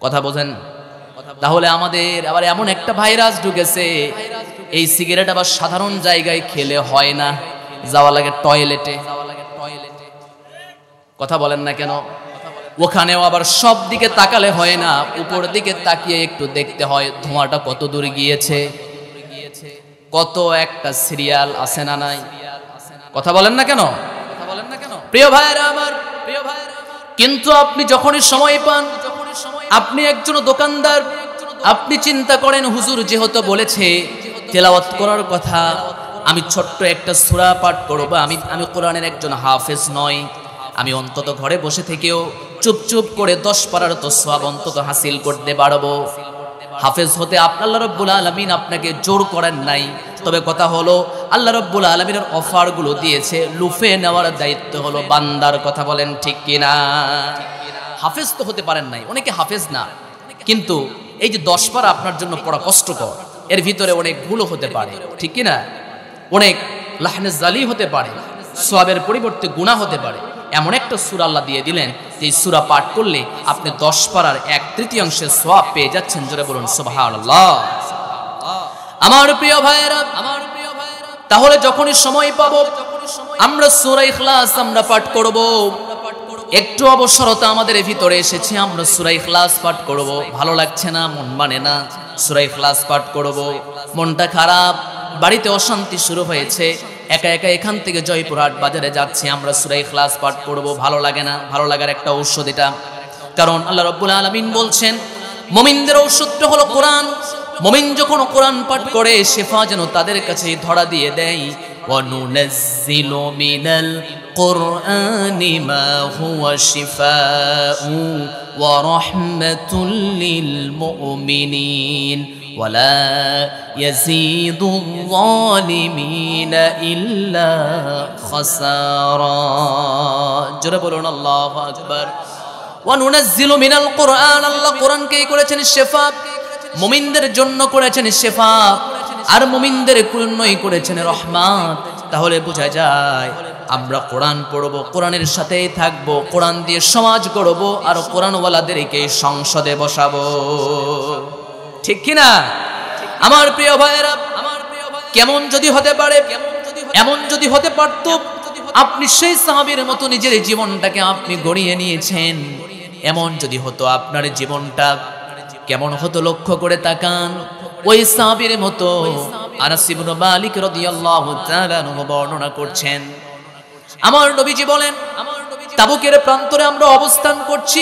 Speaker 1: কথা বোঝেন? তাহলে আমাদের আবার এমন একটা ভাইরাস ঢুকেছে, এই সিগারেট আবার সাধারণ জায়গায় খেলে হয় না, যাওয়া লাগে টয়লেটে। কথা বলেন না কেন? ওখানেও আবার সব দিকে তাকালে হয় না, উপর দিকে তাকিয়ে একটু দেখতে হয় ধোঁয়াটা কত দূর গিয়েছে। কত একটা সিরিয়াল আছে না নাই? কথা বলেন না কেন? প্রিয় ভাইরা আমার, কিন্তু আপনি যখনই সময় পান, আপনি একজন দোকানদার, আপনি চিন্তা করেন হুজুর যেহেতু বলেছে তেলাওয়াত করার কথা, আমি ছোট্ট একটা সূরা পাঠ করব, আমি কোরআনের একজন হাফেজ নই, আমি অন্তত ঘরে বসে থেকেও চুপ করে 10 পারার তো সওয়াব অন্তত হাসিল করতে পারবো। হাফেজ হতে আল্লাহ রাব্বুল আলামিন আপনাকে জোর করেন নাই, তবে কথা হলো আল্লাহ রাব্বুল আলামিনের অফারগুলো দিয়েছে, লুফে নেওয়ার দায়িত্ব হলো বান্দার। কথা বলেন ঠিক কিনা? হাফেজ তো হতে পারেন নাই, অনেকে হাফেজ না, কিন্তু এই যে 10 পারা আপনার জন্য পড়া কষ্টকর, এর ভিতরে অনেক ভুলও হতে পারে, ঠিক কিনা? অনেক লাহনে জালি হতে পারে, সওয়াবের পরিবর্তে গুনাহ হতে পারে। এমন একটা সূরা আল্লাহ দিয়ে দিলেন যে সূরা পাঠ করলে আপনি 10 পারার 1/3 সওয়াব পেয়ে যাচ্ছেন। জোরে বলুন সুবহানাল্লাহ। আমার প্রিয় ভাইয়েরা, তাহলে যখনই সময় পাবো আমরা সূরা ইখলাস আমরা পাঠ করব। একটু অবসরতা আমাদের ভিতরে এসেছে, আমরা সূরা ইখলাস পাঠ করব। ভালো লাগছে না, মন মানে না, সূরা ইখলাস পাঠ করব। মনটা খারাপ, বাড়িতে অশান্তি শুরু হয়েছে, একা একা এখান থেকে জয়পুরহাট বাজারে যাচ্ছি, আমরা সূরা ইখলাস পাঠ করব। ভালো লাগে না, ভালো লাগার একটা ঔষধ এটা। কারণ আল্লাহ রাব্বুল আলামিন বলছেন মুমিনদের ঔষধটা হলো কোরআন। মুমিন যখন কোরআন পাঠ করে শিফা যেন তাদের কাছে ধরা দিয়ে দেয়। ওয়ানুনাজ্জিলু মিনাল কুরআনি মা হুয়া শিফাউ ওয়া রাহমাতুল লিল মুমিনিন ওয়ালা ইয়াজিদুল যালিমিনা ইল্লা খাসারা। জোরে বলুন আল্লাহু আকবার। ওয়ানুনাজ্জিলু মিনাল কুরআন, আল্লাহ কোরআনকে করেছেন শিফা, মুমিনদের জন্য করেছেন শিফা, আর মুমিনদের জন্যই করেছেন রহমত। তাহলে বোঝা যায় আমরা কোরআন পড়ব, কোরআনের সাথেই থাকব, কোরআন দিয়ে সমাজ গড়ব, আর কোরআনওয়ালাদেরকে সংসদে বসাবো, ঠিক কিনা? আমার প্রিয় ভাইয়েরা, কেমন যদি হতে পারে, এমন যদি হতে পারত আপনি সেই সাহাবীর মতো নিজের জীবনটাকে আপনি গড়িয়ে নিয়েছেন, এমন যদি হতো আপনার জীবনটা কেমন হতো লক্ষ্য করে তাকান। ওই সাহাবীর মতো আনাস ইবনে মালিক রাদিয়াল্লাহু তাআলা বর্ণনা করছেন, আমার নবীজি বলেন তাবুকের প্রান্তরে আমরা অবস্থান করছি,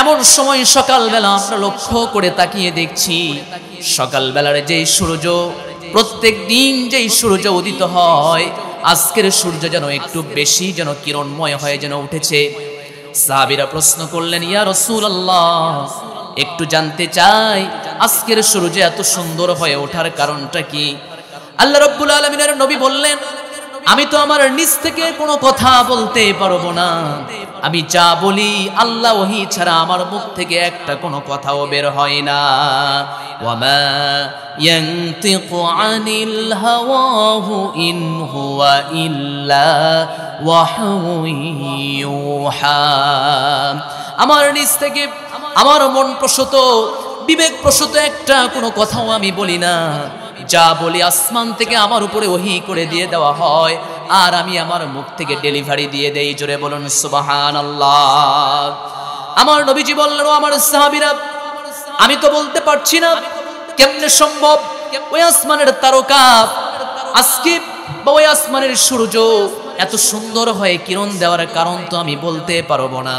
Speaker 1: এমন সময় সকালবেলা আমরা লক্ষ্য করে তাকিয়ে দেখছি সকালবেলার যেই সূর্য, প্রত্যেক দিন যেই সূর্য উদিত হয়, আজকের সূর্য যেন একটু বেশি যেন কিরণময় হয়ে যেন উঠেছে। সাহাবীরা প্রশ্ন করলেন, ইয়া রাসূলুল্লাহ, একটু জানতে চাই আজকের সূর্য এত সুন্দর হয়ে ওঠার কারণটা কি? আল্লাহ রাব্বুল আলামিনের নবী বললেন, আমি তো আমার নিজ থেকে কোনো কথা বলতে পারবো না, আমি যা বলি আল্লাহ ওহী ছাড়া আমার মুখ থেকে একটা কোনো কথাও বের হয় না। ওয়ামা ইয়ানতিকু আনিল হাওয়াহু ইন হুয়া ইল্লা ওয়াহয়ুন ইউহা। আমার নিজ থেকে আমার মন প্রসূত বিবেক প্রসূত একটা কোনো কথাও আমি বলি না, যা বলি আসমান থেকে আমার উপরে ওহী করে দিয়ে দেওয়া হয়, আর আমি আমার মুখ থেকে ডেলিভারি দিয়ে দেই। জোরে বলুন সুবহানাল্লাহ। আমার নবীজি বললেন, ও আমার সাহাবীরা, আমি তো বলতে পারছি না কেমনে সম্ভব ওই আসমানের তারকা আজকে বা ওই আসমানের সূর্য এত সুন্দর হয়ে কিরণ দেওয়ার কারণ তো আমি বলতে পারবো না।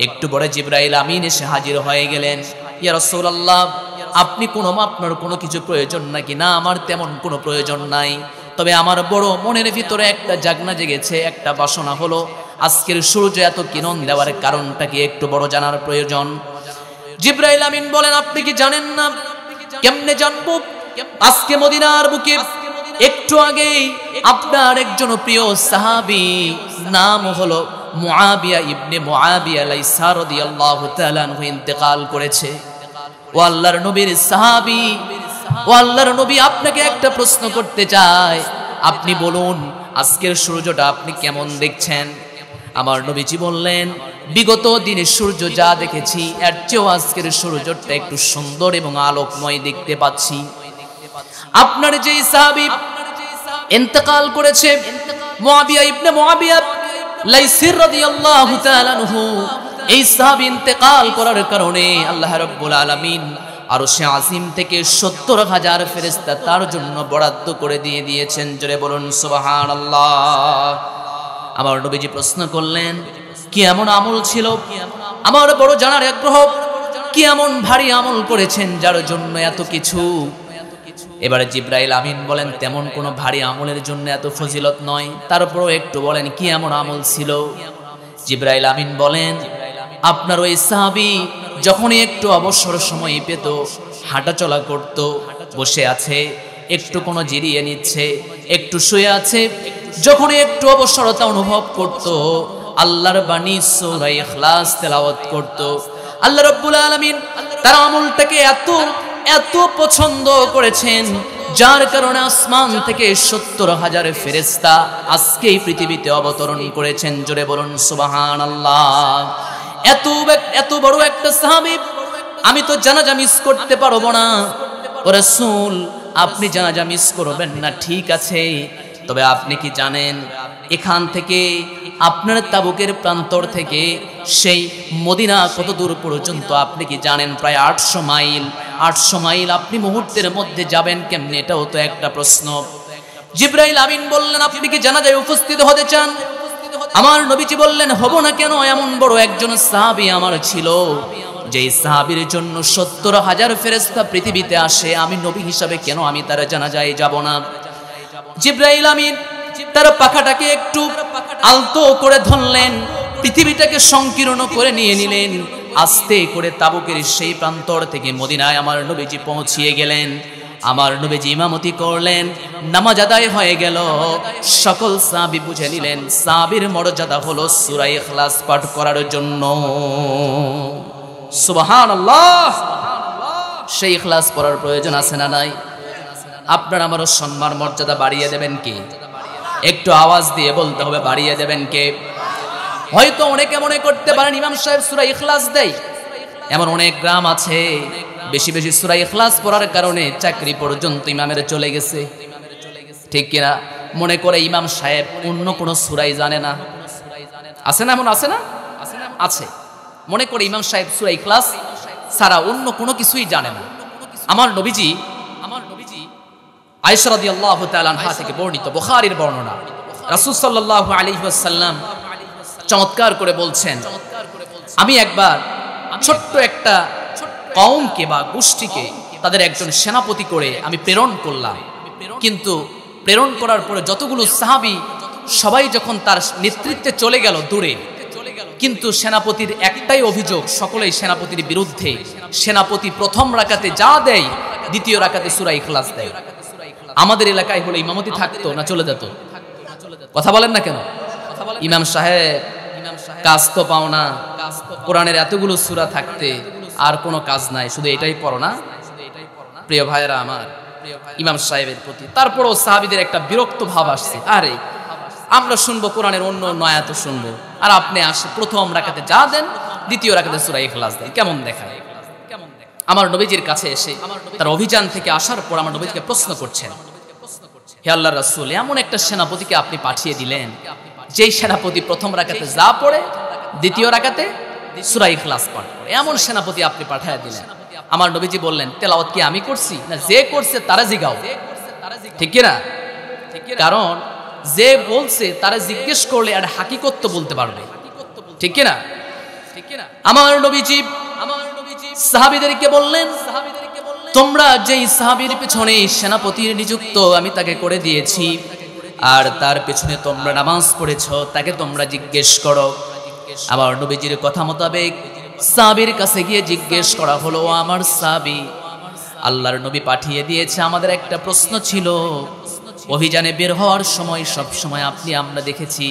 Speaker 1: একটু পরে জিবরাইল আমিন এসে হাজির হয়ে গেলেন। ইয়া রাসূলুল্লাহ, আপনি আপনার কোনো কিছু প্রয়োজন নাকি? না, আমার তেমন কোনো প্রয়োজন নাই, তবে আমার বড় মনের ভিতরে একটা জাগনা জেগেছে, একটা বাসনা হলো আজকের সূর্য এত কিরণ দেওয়ার কারণটা কি একটু বড় জানার প্রয়োজন। জিবরাইল আমিন বলেন, আপনি কি জানেন না? কেমনে জানবো? আজকে মদিনার বুকে একটু আগেই আপনার একজন প্রিয় সাহাবী, নাম হলো মুআবিয়া ইবনে মুআবিয়া লাইসা রাদিয়াল্লাহু তাআলা আনহু ইন্তেকাল করেছে। ও আল্লাহর নবীর সাহাবী, ও আল্লাহর নবী, আপনাকে একটা প্রশ্ন করতে চাই, আপনি বলুন আজকের সূর্যটা আপনি কেমন দেখছেন? আমার নবীজি বললেন, বিগত দিনের সূর্য যা দেখেছি এর চেয়েও আজকের সূর্যটা একটু সুন্দর এবং আলোকময় দেখতে পাচ্ছি। আপনার যে সাহাবী ইন্তেকাল করেছে, মুআবিয়া ইবনে মুআবিয়া লাইসি রাদিয়াল্লাহু তাআলা আনহু, এই সাহাবী ইন্তেকাল করার কারণে আল্লাহ রাব্বুল আলামিন আরশে আজিম থেকে ৭০,০০০ ফেরেশতা তার জন্য বরাদ্দ করে দিয়েছেন। জোরে বলুন সুবহানাল্লাহ। আমার নবীজি প্রশ্ন করলেন, কি এমন আমল ছিল? আমার বড় জানার আগ্রহ, কি এমন ভারী আমল করেছেন যার জন্য এত কিছু? এবারে জিবরাইল আমিন বলেন, তেমন কোনো ভারী আমলের জন্য এত ফজিলত নয়, তারপরও একটু বলেন কি এমন আমল ছিল? জিবরাইল আমিন বলেন, আপনার ওই সাহাবী যখনই একটু অবসর সময় পেত, হাঁটাচলা করত, বসে আছে, একটু কোনো জিরিয়ে নিচ্ছে, একটু শুয়ে আছে, যখনই একটু অবসরতা অনুভব করত, আল্লাহর বাণী সূরা ইখলাস তেলাওয়াত করত। আল্লাহ রাব্বুল আলামিন তার আমলটাকে এত পছন্দ করেছেন, যার কারণে আসমান থেকে ৭০,০০০ ফেরেশতা আজকে এই পৃথিবীতে অবতরণ করেছেন। জোরে বলুন সুবহানাল্লাহ। এত বড় একটা সাহাবী, আমি তো জানাজা মিস করতে পারবো না। ও রাসূল, আপনি জানাজা মিস করবেন না, ঠিক আছে, তবে আপনি কি জানেন এখান থেকে আপনার তাবুকের প্রান্তর থেকে সেই মদিনা কত দূর পর্যন্ত আপনি কি জানেন? প্রায় ৮০০ মাইল। ৮০০ মাইল আপনি মুহূর্তের মধ্যে যাবেন কেমনে? এটাও তো একটা প্রশ্ন। জিবরাইল আমিন বললেন, আপনি কি জানাজায় উপস্থিত হতে চান? আমার নবীজি বললেন, হব না কেন? এমন বড় একজন সাহাবী আমার ছিল, যেই সাহাবীর জন্য ৭০,০০০ ফেরেশতা পৃথিবীতে আসে, আমি নবী হিসাবে কেন আমি তার জানাজায় যাব না? জিবরাইল আমিন তার পাখাটাকে একটু আলতো করে ধরলেন, পৃথিবীটাকে সংকীর্ণ করে নিয়ে নিলেন, আস্তে করে তাবুকের সেই প্রান্তর থেকে মদিনায় আমার নবীজি পৌঁছিয়ে গেলেন। আমার নবীজি ইমামতি করলেন, নামাজ আদায় হয়ে গেল। সকল সাহাবী বুঝে নিলেন সাহাবীর মর্যাদা হলো সূরা ইখলাস পাঠ করার জন্য। সুবহানাল্লাহ। সেই ইখলাস পড়ার প্রয়োজন আছে না নাই? আপনার আমারও সম্মান মর্যাদা বাড়িয়ে দেবেন কে? একটু আওয়াজ দিয়ে বলতে হবে, বাড়িয়ে দেবেন কে? হয়তো অনেকে মনে করতে পারেন ইমাম সাহেব সূরা ইখলাস দেয়, এমন অনেক গ্রাম আছে বেশি বেশি সূরা ইখলাস পড়ার কারণে চাকরি পর্যন্ত ইমামের চলে গেছে, ঠিক কিনা? মনে করে ইমাম সাহেব অন্য কোন সূরাই জানে না। আছে না? এমন আছে না? আছে। মনে করে ইমাম সাহেব সূরা ইখলাস ছাড়া অন্য কোনো কিছুই জানে না। আমার নবীজি আয়েশা রাদিয়াল্লাহু তাআলা আনহা থেকে বর্ণিত, বুখারীর বর্ণনা, রাসূল সাল্লাল্লাহু আলাইহি ওয়াসাল্লাম চমৎকার করে বলছেন, আমি একবার ছোট্ট একটা কওমকে বা গোষ্ঠীকে তাদের একজন সেনাপতি করে আমি প্রেরণ করলাম, কিন্তু প্রেরণ করার পরে যতগুলো সাহাবী সবাই যখন তার নেতৃত্বে চলে গেল দূরে, কিন্তু সেনাপতির একটাই অভিযোগ, সকলেই সেনাপতির বিরুদ্ধে। সেনাপতি প্রথম রাকাতে যা দেয় দ্বিতীয় রাকাতে সূরা ইখলাস দেয়। আমাদের এলাকায় হলে ইমামতি থাকতো না চলে যেত? কথা বলেন না কেন? ইমাম সাহেব কাজ তো পাও না, কোরআনের এতগুলো সূরা থাকতে আর কোনো কাজ নাই, শুধু এটাই পড়ো না? প্রিয় ভাইয়েরা আমার, ইমাম সাহেবের প্রতি তারপরও সাহাবীদের একটা বিরক্ত ভাব আসছে, আরে আমরা শুনবো কোরআনের অন্য অন্য আয়াত শুনবো, আর আপনি আসে প্রথম রাকাতে যা দেন, দ্বিতীয় রাকাতে সূরা ইখলাস দেন, কেমন দেখায়? আমার নবীজির কাছে এসে তার অভিযান থেকে আসার পর আমার নবীজিকে প্রশ্ন করছেন, হে আল্লাহর রাসূল, এমন একটা সেনাপতিকে আপনি পাঠিয়ে দিলেন যেই সেনাপতি প্রথম রাকাতে যা পড়ে দ্বিতীয় রাকাতে সূরা ইখলাস পাঠ করে, এমন সেনাপতি আপনি পাঠিয়ে দিলেন। আমার নবীজি বললেন, তেলাওয়াত কি আমি করছি না যে করছে তারা জিগাও, ঠিক কি না? কারণ যে বলছে তারা জিজ্ঞেস করলে আর হাকিকত তো বলতে পারবে, ঠিক কি না? আমার নবীজি সাহাবীদেরকে বললেন, তোমরা যেই সাহাবীর পেছনে সেনাপতির নিযুক্ত আমি তাকে করে দিয়েছি, আর তার পেছনে তোমরা নামাজ পড়েছো, তাকে তোমরা জিজ্ঞেস করো। আমার নবীজির কথা মোতাবেক সাহাবীর কাছে গিয়ে জিজ্ঞেস করা হলো, আমার সাহাবী, আল্লাহর নবী পাঠিয়ে দিয়েছে, আমাদের একটা প্রশ্ন ছিল, অভিযানে বের হওয়ার সময় সব সময় আপনি আমরা দেখেছি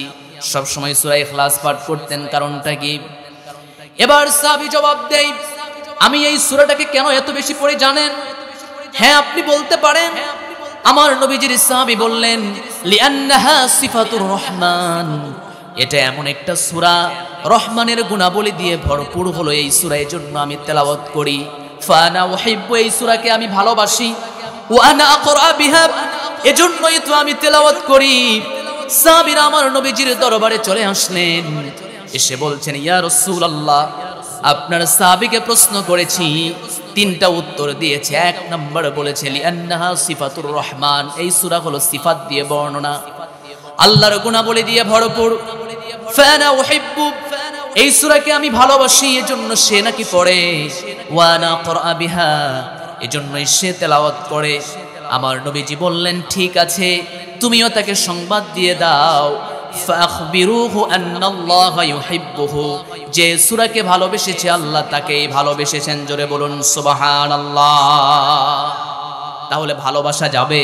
Speaker 1: সব সময় সূরা ইখলাস পাঠ করতেন, কারণটা কি? এবার সাহাবী জবাব দেয়, আমি এই সূরাটাকে কেন এত বেশি পড়ে জানেন? হ্যাঁ আপনি বলতে পারেন। আমার নবীজির সাহাবী বললেন, লিআন্নাহা সিফাতুর রহমান, এটা এমন একটা সূরা রহমানের গুণাবলী দিয়ে ভরপুর হলো এই সূরা, এজন্য আমি তেলাওয়াত করি। ফানা উহিব্বু, এই সূরাকে আমি ভালোবাসি। ওয়া আনা আকরা বিহা, এজন্যই তো আমি তেলাওয়াত করি। সাহাবীরা আমার নবীজির দরবারে চলে আসলেন, এসে বলছেন, ইয়া রাসূলুল্লাহ, আপনার সাহাবীকে প্রশ্ন করেছি, তিনটা উত্তর দিয়েছে। এক নম্বর বলেছে লিআন্নাহা সিফাতুর রহমান, এই সূরা হলো সিফাত দিয়ে বর্ণনা, আল্লাহর গুণাবলী দিয়ে ভরপুর। ফানা উহিব্বু, এই সূরাকে আমি ভালোবাসি, এজন্য সে নাকি পড়ে। ওয়া আনা আকরা বিহা, এজন্যই সে তেলাওয়াত করে। আমার নবীজি বললেন, ঠিক আছে, তুমিও তাকে সংবাদ দিয়ে দাও, ফাখবিরুহু আন্নাল্লাহা ইউহিব্বুহু, যে সূরাকে ভালোবেসেছে আল্লাহ তাকেই ভালোবেসেছেন। জোরে বলুন সুবহানাল্লাহ। তাহলে ভালোবাসা যাবে?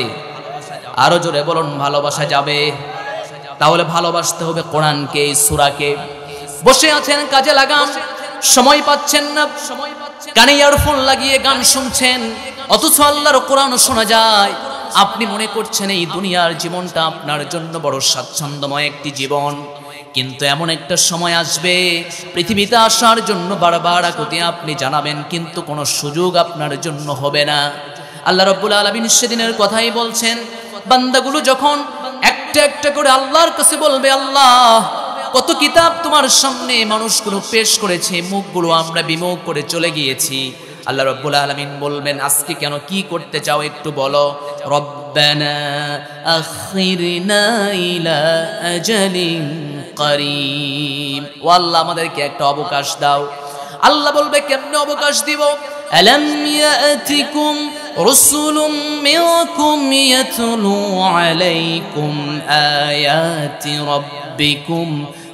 Speaker 1: আরো জোরে বলুন, ভালোবাসা যাবে। তাহলে ভালোবাসতে হবে কোরআনকে, এই সূরাকে। বসে আছেন, কাজে লাগান, সময় পাচ্ছেন না, কানে ইয়ারফোন লাগিয়ে গান শুনছেন, অথচ আল্লাহর কোরআন শোনা যায়। আপনি মনে করছেন এই দুনিয়ার জীবনটা আপনার জন্য বড় স্বাচ্ছন্দ্যময় একটি জীবন, কিন্তু এমন একটা সময় আসবে পৃথিবীতে আসার জন্য বারবার আকুতি আপনি জানাবেন, কিন্তু কোনো সুযোগ আপনার জন্য হবে না। আল্লাহ রাব্বুল আলামিন সেদিনের কথাই বলছেন, বান্দাগুলো যখন একটা একটা করে আল্লাহর কাছে বলবে, আল্লাহ কত কিতাব তোমার সামনে মানুষগুলো পেশ করেছে, মুখগুলো আমরা বিমুখ করে চলে গিয়েছি। আল্লাহ রাব্বুল আলামিন বলবেন, আজকে কেন কি করতে চাও একটু বলো। রব্বানা আখিরনা ইলা আজালিন করিম, ও আল্লাহ আমাদেরকে একটা অবকাশ দাও। আল্লাহ বলবে, কেমনে অবকাশ দিব? আলাম ইয়াতিকুম রাসূলুম মিনকুম ইয়াতলু আলাইকুম আয়াতি রাব্বিকুম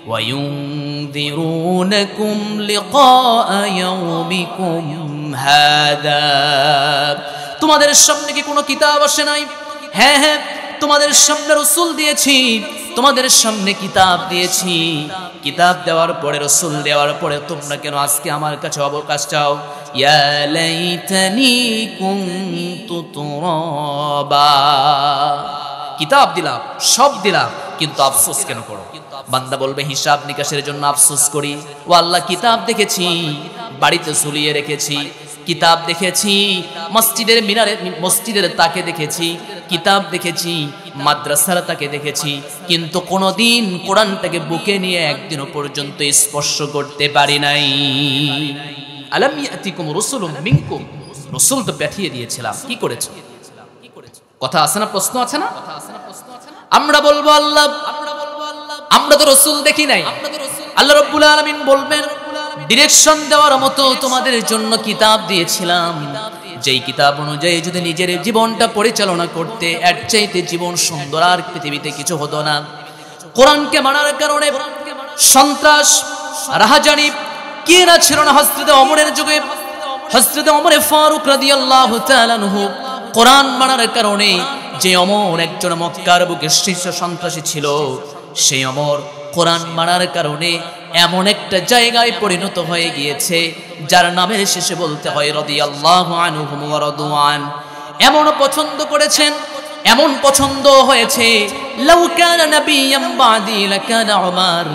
Speaker 1: ওয়া ইউনযিরুনাকুম লিকাআ ইয়াউমিকুম হাদা, তোমাদের সামনে কি কোনো কিতাব আসে নাই? হ্যাঁ হ্যাঁ, তোমাদের সামনে রাসূল দিয়েছি, তোমাদের সামনে কিতাব দিয়েছি। কিতাব দেওয়ার পরে, রাসূল দেওয়ার পরে তোমরা কেন আজকে আমার কাছে অবকাশ চাও? ইয়া লাইতানি কুনতু তুরাবা, কিতাব দিলাম, সব দিলাম, কিন্তু আফসোস কেন করো? বান্দা বলবে, হিসাব নিকাশের জন্য আফসোস করি। ও আল্লাহ, কিতাব দেখেছি, বাড়িতে ঝুলিয়ে রেখেছি, কিতাব দেখেছি, মসজিদের মিনারে, মসজিদের তাকে দেখেছি, কিতাব দেখেছি, মাদ্রাসার তাকে দেখেছি, কিন্তু কোনোদিন কোরআনটাকে বুকে নিয়ে একদিনও পর্যন্ত স্পর্শ করতে পারি নাই। আলাম ইয়াতিকুম রাসূলুম মিনকুম, রাসূল তো পাঠিয়ে দিয়েছিলাম, কি করেছো? কথা আছে না, প্রশ্ন আছে না? আমরা বলবো, আল্লাহ আমরা তো রাসূল দেখি নাই। আল্লাহ রাব্বুল আলামিন বলবেন, ডিরেকশন দেওয়ার মতো তোমাদের জন্য কিতাব দিয়েছিলাম, যেই কিতাব অনুযায়ী যদি নিজের জীবনটা পরিচালনা করতে, এর চাইতে জীবন সুন্দর আর পৃথিবীতে কিছু হতো না। কোরআনকে মানার কারণে সন্ত্রাস, রাহাজানি কি না ছিল না হযরত ওমরের যুগে। হযরত ওমর ফারুক রাদিয়াল্লাহু তাআলা আনহু কোরআন মানার কারণে, যে ওমর একজন মক্কার বুকে শীর্ষ সন্ত্রাসী ছিল, সেই অমর কোরআন মানার কারণে এমন একটা জায়গায় পরিণত হয়ে গিয়েছে যার নামের শেষে বলতে হয় রাদিয়াল্লাহু আনহুম ওয়া রাদওয়ান। এমন পছন্দ করেছেন, এমন পছন্দ হয়েছে, লাউ কানা নাবিয়্যাম বাদি লাকানা উমর।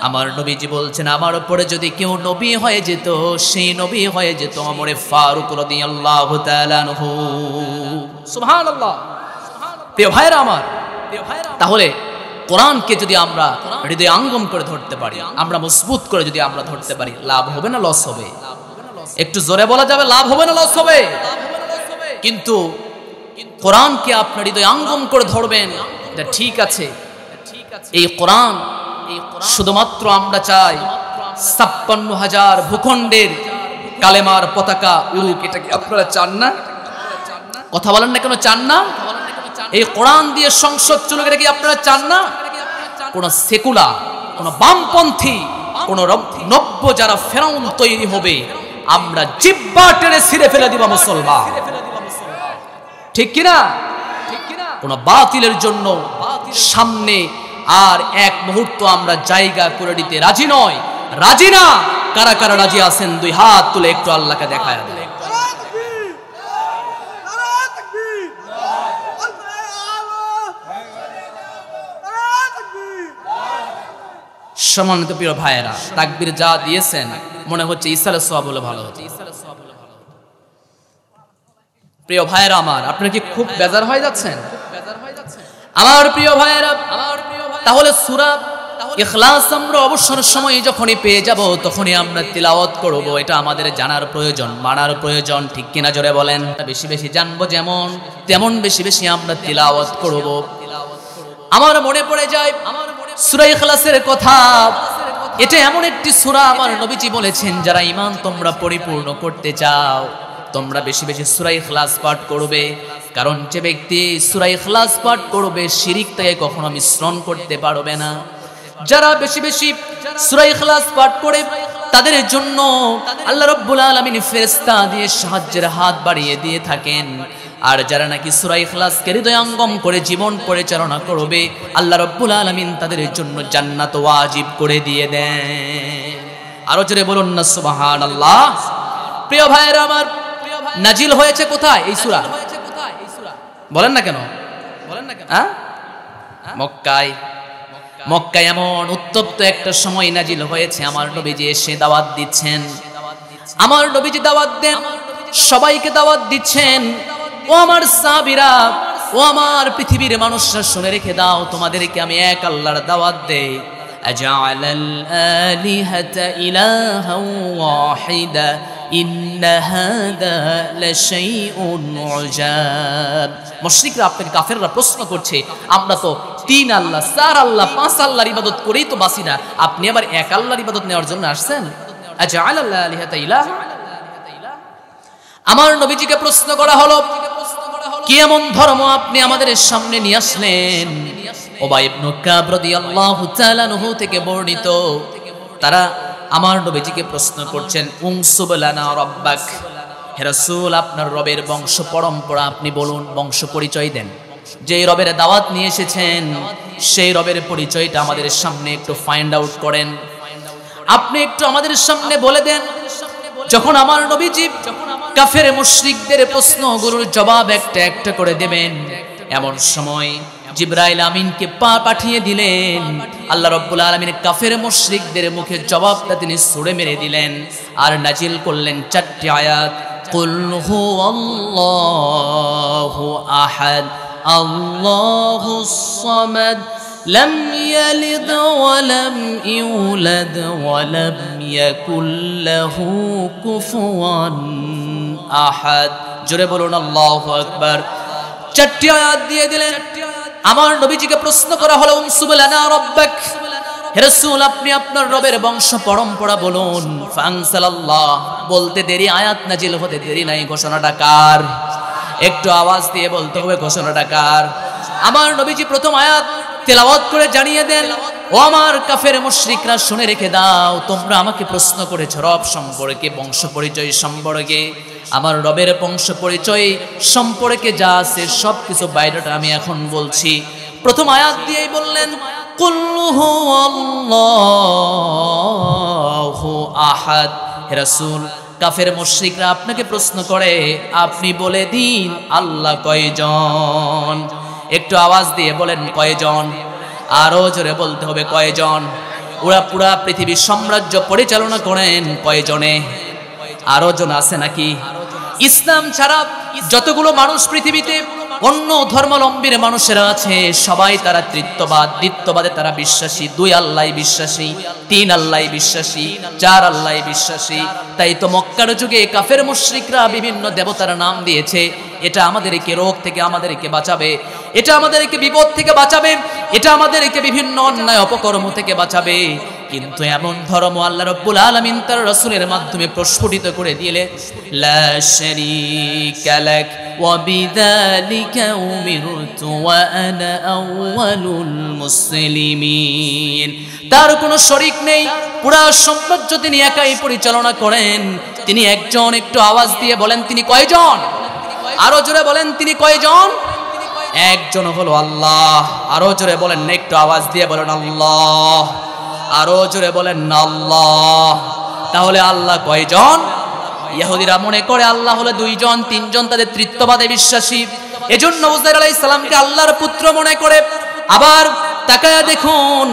Speaker 1: আমার নবীজি বলছেন আমার উপরে যদি কেউ নবী হয়ে যেত, সেই নবী হয়ে যেত ওমরে ফারুক রাদিয়াল্লাহু তাআলা আনহু। সুবহানাল্লাহ। প্রিয় ভাইরা আমার, তাহলে কোরআনকে যদি আমরা হৃদয়ে আঙ্গম করে ধরতে পারি, আমরা মজবুত করে যদি আমরা ধরতে পারি, লাভ হবে না লস হবে? একটু জোরে বলা যাবে, লাভ হবে না লস হবে? কিন্তু কোরআনকে আপনার হৃদয়ে আঙ্গম করে ধরবেন, এটা ঠিক আছে। এই কোরআন শুধুমাত্র আমরা চাই ৫৬,০০০ ভূখণ্ডের কালেমার পতাকা উড়ুক, এটা কি আপনারা চান না? কথা বলেন না কেন, চান না? এই কোরআন দিয়ে সংসদ চলুক, এটা কি আপনারা চান না? কোন সেকুলার, কোন বামপন্থী, কোন নব্য যারা ফেরাউন তৈরি হবে, আমরা জিহ্বা টেনে ছিঁড়ে ফেলে দিব মুসলমান, ঠিক কিনা? কোন বাতিলের জন্য সামনে আর এক মুহূর্ত আমরা জায়গা করে দিতে রাজি নয়, রাজি না। কারা কারা রাজি আছেন দুই হাত তুলে একটু আল্লাহকে দেখায় দেন। সম্মানিত প্রিয় ভাইয়েরা, তাকবীর যা দিয়েছেন মনে হচ্ছে ইসালে সওয়াব হলে ভালো হতো। প্রিয় ভাইয়েরা আমার, আপনারা কি খুব বেজার হয়ে যাচ্ছেন? আমার প্রিয় ভাইয়েরা, তাহলে সূরা ইখলাস আমরা অবসর সময় যখনই পেয়ে যাব তখনই আমরা তিলাওয়াত করব, এটা আমাদের জানার প্রয়োজন, মানার প্রয়োজন, ঠিক কিনা জোরে বলেন? বেশি বেশি জানবো যেমন তেমন বেশি বেশি আমরা তিলাওয়াত করব। আমার মনে পড়ে যায় সূরা ইখলাসের কথা। এটা এমন একটি সূরা, আমার নবীজি বলেছেন যারা ঈমান তোমরা পরিপূর্ণ করতে চাও তোমরা বেশি বেশি সূরা ইখলাস পাঠ করবে, কারণ যে ব্যক্তি সূরা ইখলাস পাঠ করবে শিরিক থেকে কখনো মিশ্রণ করতে পারবে না। যারা বেশি বেশি সূরা ইখলাস পাঠ করে তাদের জন্য আল্লাহ রাব্বুল আলামিন ফেরেশতা দিয়ে সাহায্যের হাত বাড়িয়ে দিয়ে থাকেন। আর যারা নাকি সূরা ইখলাসকে হৃদয়ঙ্গম করে জীবন পরিচালনা করবে আল্লাহ রাব্বুল আলামিন তাদের জন্য জান্নাত ওয়াজিব করে দিয়ে দেন। আরো জোরে বলুন না সুবহানাল্লাহ। প্রিয় ভাইরা আমার, নাজিল হয়েছে কোথায় এই সূরা? বলেন না কেন, বলেন না কেন? মক্কায়। মক্কায় এমন উত্তপ্ত একটা সময় নাজিল হয়েছে, আমার নবীজি এসে দাওয়াত দিচ্ছেন। আমার নবীজি দাওয়াত দেন, সবাইকে দাওয়াত দিচ্ছেন। ও আমার সাহাবীরা, ও আমার পৃথিবীর মানুষরা, শুনে রেখে দাও, তোমাদেরকে আমি এক আল্লাহর দাওয়াত দেই। আজআলাল আলিহাতা ইলাহান ওয়াহিদা ইন্না হাযা লাশাইউন উজাব। মুশরিকরা, আপনাকে কাফেররা প্রশ্ন করছে, আমরা তো ৩ আল্লাহ, ৪ আল্লাহ, ৫ আল্লাহর ইবাদত করেই তো বাসি না, আপনি আবার এক আল্লাহর ইবাদত নেওয়ার জন্য আসছেন? আজআলাল আলিহাতা ইলাহা। আমার নবীজিকে প্রশ্ন করা হলো, কি এমন ধর্ম আপনি আমাদের সামনে নিয়ে আসলেন? উবাই ইবনে কাব রাদিয়াল্লাহু তাআলা আনহু থেকে বর্ণিত, তারা আমার নবীজিকে প্রশ্ন করছেন, উনসুব লানা রাব্বাক, হে রাসূল আপনার রবের বংশ পরম্পরা আপনি বলুন, বংশ পরিচয় দেন। যে রবের দাওয়াত নিয়ে এসেছেন সেই রবের পরিচয়টা আমাদের সামনে একটু ফাইন্ড আউট করেন, আপনি একটু আমাদের সামনে বলে দেন। যখন আমার নবীজি কাফের মুশরিকদের প্রশ্নগুলোর জবাব একটা একটা করে দেবেন, এমন সময় জিবরাইল আমিনকে পাঠিয়ে দিলেন। আল্লাহ রাব্বুল আলামিন কাফের মুশরিকদের মুখে জবাবটা তিনি ছুঁড়ে মেরে দিলেন আর নাজিল করলেন 4টি আয়াত। কুল হুয়াল্লাহু আহাদ আল্লাহুস সামাদ লাম ইয়ালিদ ওয়া লাম ইউলাদ ওয়া লাম ইয়াকুল লাহু কুফুয়ান আহাদ। জোরে বলুন আল্লাহু আকবার। 4টি আয়াত দিয়ে দিলেন। আমার নবীজিকে প্রশ্ন করা হলো, উনসুব লানা রাব্বাক, হে রাসূল আপনি আপনার রবের বংশ পরম্পরা বলুন। ফানসালাল্লাহ, বলতে দেরি, আয়াত নাজিল হতে দেরি নাই। ঘোষণাটা কার? একটু আওয়াজ দিয়ে বলতে হবে, ঘোষণাটা কার? আমার নবীজি প্রথম আয়াত তেলাওয়াত করে জানিয়ে দেন, ও আমার কাফের মুশরিকরা শুনে রেখে দাও, তোমরা আমাকে প্রশ্ন করেছো রব সম্পর্কে, বংশ পরিচয় সম্পর্কে। আমার রবের বংশ পরিচয় সম্পর্কে যা আছে সবকিছু বাইরেটা আমি এখন বলছি। প্রথম আয়াত দিয়েই বললেন, কুল হুয়াল্লাহু আহাদ। হে রাসূল, কাফের মুশরিকরা আপনাকে প্রশ্ন করে, আপনি বলে দিন আল্লাহ কয়জন? একটু আওয়াজ দিয়ে বলেন কয়জন? আরো জোরে বলতে হবে কয়জন? ওরা পুরা পৃথিবীর সাম্রাজ্য পরিচালনা করেন কয়জনে? আরো জন আছে নাকি? ইসলাম ছাড়া যতগুলো মানুষ পৃথিবীতে অন্য ধর্মাবলম্বীর মানুষেরা আছে, সবাই তারা তৃত্ববাদ, দ্বিত্ববাদে তারা বিশ্বাসী। 2 আল্লাহ বিশ্বাসী, 3 আল্লাহ বিশ্বাসী, 4 আল্লাহ বিশ্বাসী। তাই তো মক্কার যুগে কাফের মুশরিকরা বিভিন্ন দেবতার নাম দিয়েছে। এটা আমাদেরকে রোগ থেকে আমাদেরকে বাঁচাবে, এটা আমাদেরকে বিপদ থেকে বাঁচাবে, এটা আমাদেরকে বিভিন্ন অন্যায় অপকর্ম থেকে বাঁচাবে। কিন্তু এমন ধর্ম আল্লাহ রাব্বুল আলামিন তার রাসূলের মাধ্যমে প্রস্ফুটিত করে দিলেন, লা শারীকা লাক ওয়া বিযালিকা উমিরতু ওয়া আনা আউয়ালুল মুসলিমিন। তার কোনো শরীক নেই, পুরা সাম্রাজ্য তিনি একাই পরিচালনা করেন। তিনি একজন। একটু আওয়াজ দিয়ে বলেন তিনি কয়জন? আরো জোরে বলেন তিনি কয়জন? একজন হলো আল্লাহ। আরো জোরে বলেন, একটু আওয়াজ দিয়ে বলেন আল্লাহ। আরো জোরে বলেন আল্লাহ। তাহলে আল্লাহ কয়জন? ইহুদিরা মনে করে আল্লাহ হলো 2 জন 3 জন, তাদের তৃত্ববাদে বিশ্বাসী। এজন্য উযাইর আলাইহিস সালামকে আল্লাহর পুত্র মনে করে। আবার তাকায়া দেখুন,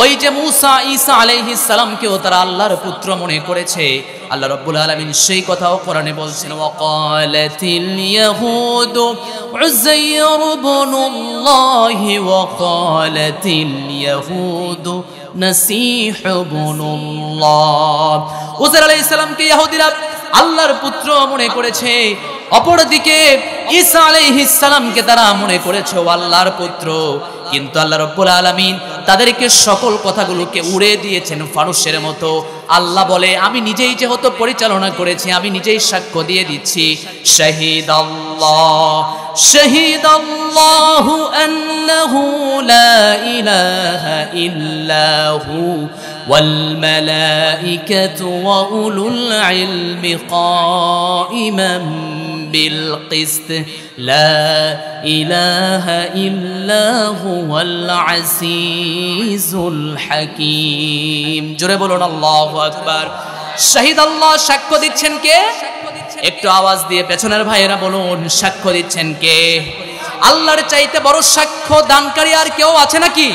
Speaker 1: ওই যে মুসা ঈসা আলাইহিস সালামকেও তারা আল্লাহর পুত্র মনে করেছে। আল্লাহ রাব্বুল আলামিন সেই কথাও কোরআনে বলছেন, ওয়াকালাতিল ইয়াহুদু উযাইর ইবনুল্লাহি ওয়াকালাতিল ইয়াহুদু নাসীহ ইবনুল্লাহ। উযাইর আলাইহিস সালামকে ইহুদিরা আল্লাহর পুত্র মনে করেছে, অপরদিকে ঈসা আলাইহিস সালামকে তারা মনে করেছে আল্লাহর পুত্র। কিন্তু আল্লাহ রাব্বুল আলামিন তাদেরকে সকল কথাগুলোকে উড়ে দিয়েছেন ফানুসের মতো। আল্লাহ বলে, আমি নিজেই যেহেতু পরিচালনা করেছি, আমি নিজেই সাক্ষ্য দিয়ে দিচ্ছি। শাহিদাল্লাহু আন্নাহু লা ইলাহা ইল্লাহু ওয়াল মালাইকাতু ওয়া উলুল ইলমি কাইমান বিল কিসত লা ইলাহা ইল্লাহু ওয়াল আজিজুল হাকীম। জোরে বলুন আল্লাহু আকবার। শাহিদ আল্লাহ, সাক্ষ্য দিচ্ছেন কে? একটু আওয়াজ দিয়ে পেছনের ভাইয়েরা বলুন, সাক্ষ্য দিচ্ছেন কে? আল্লাহর চাইতে বড় সাক্ষ্য দানকারী আর কেউ আছে নাকি?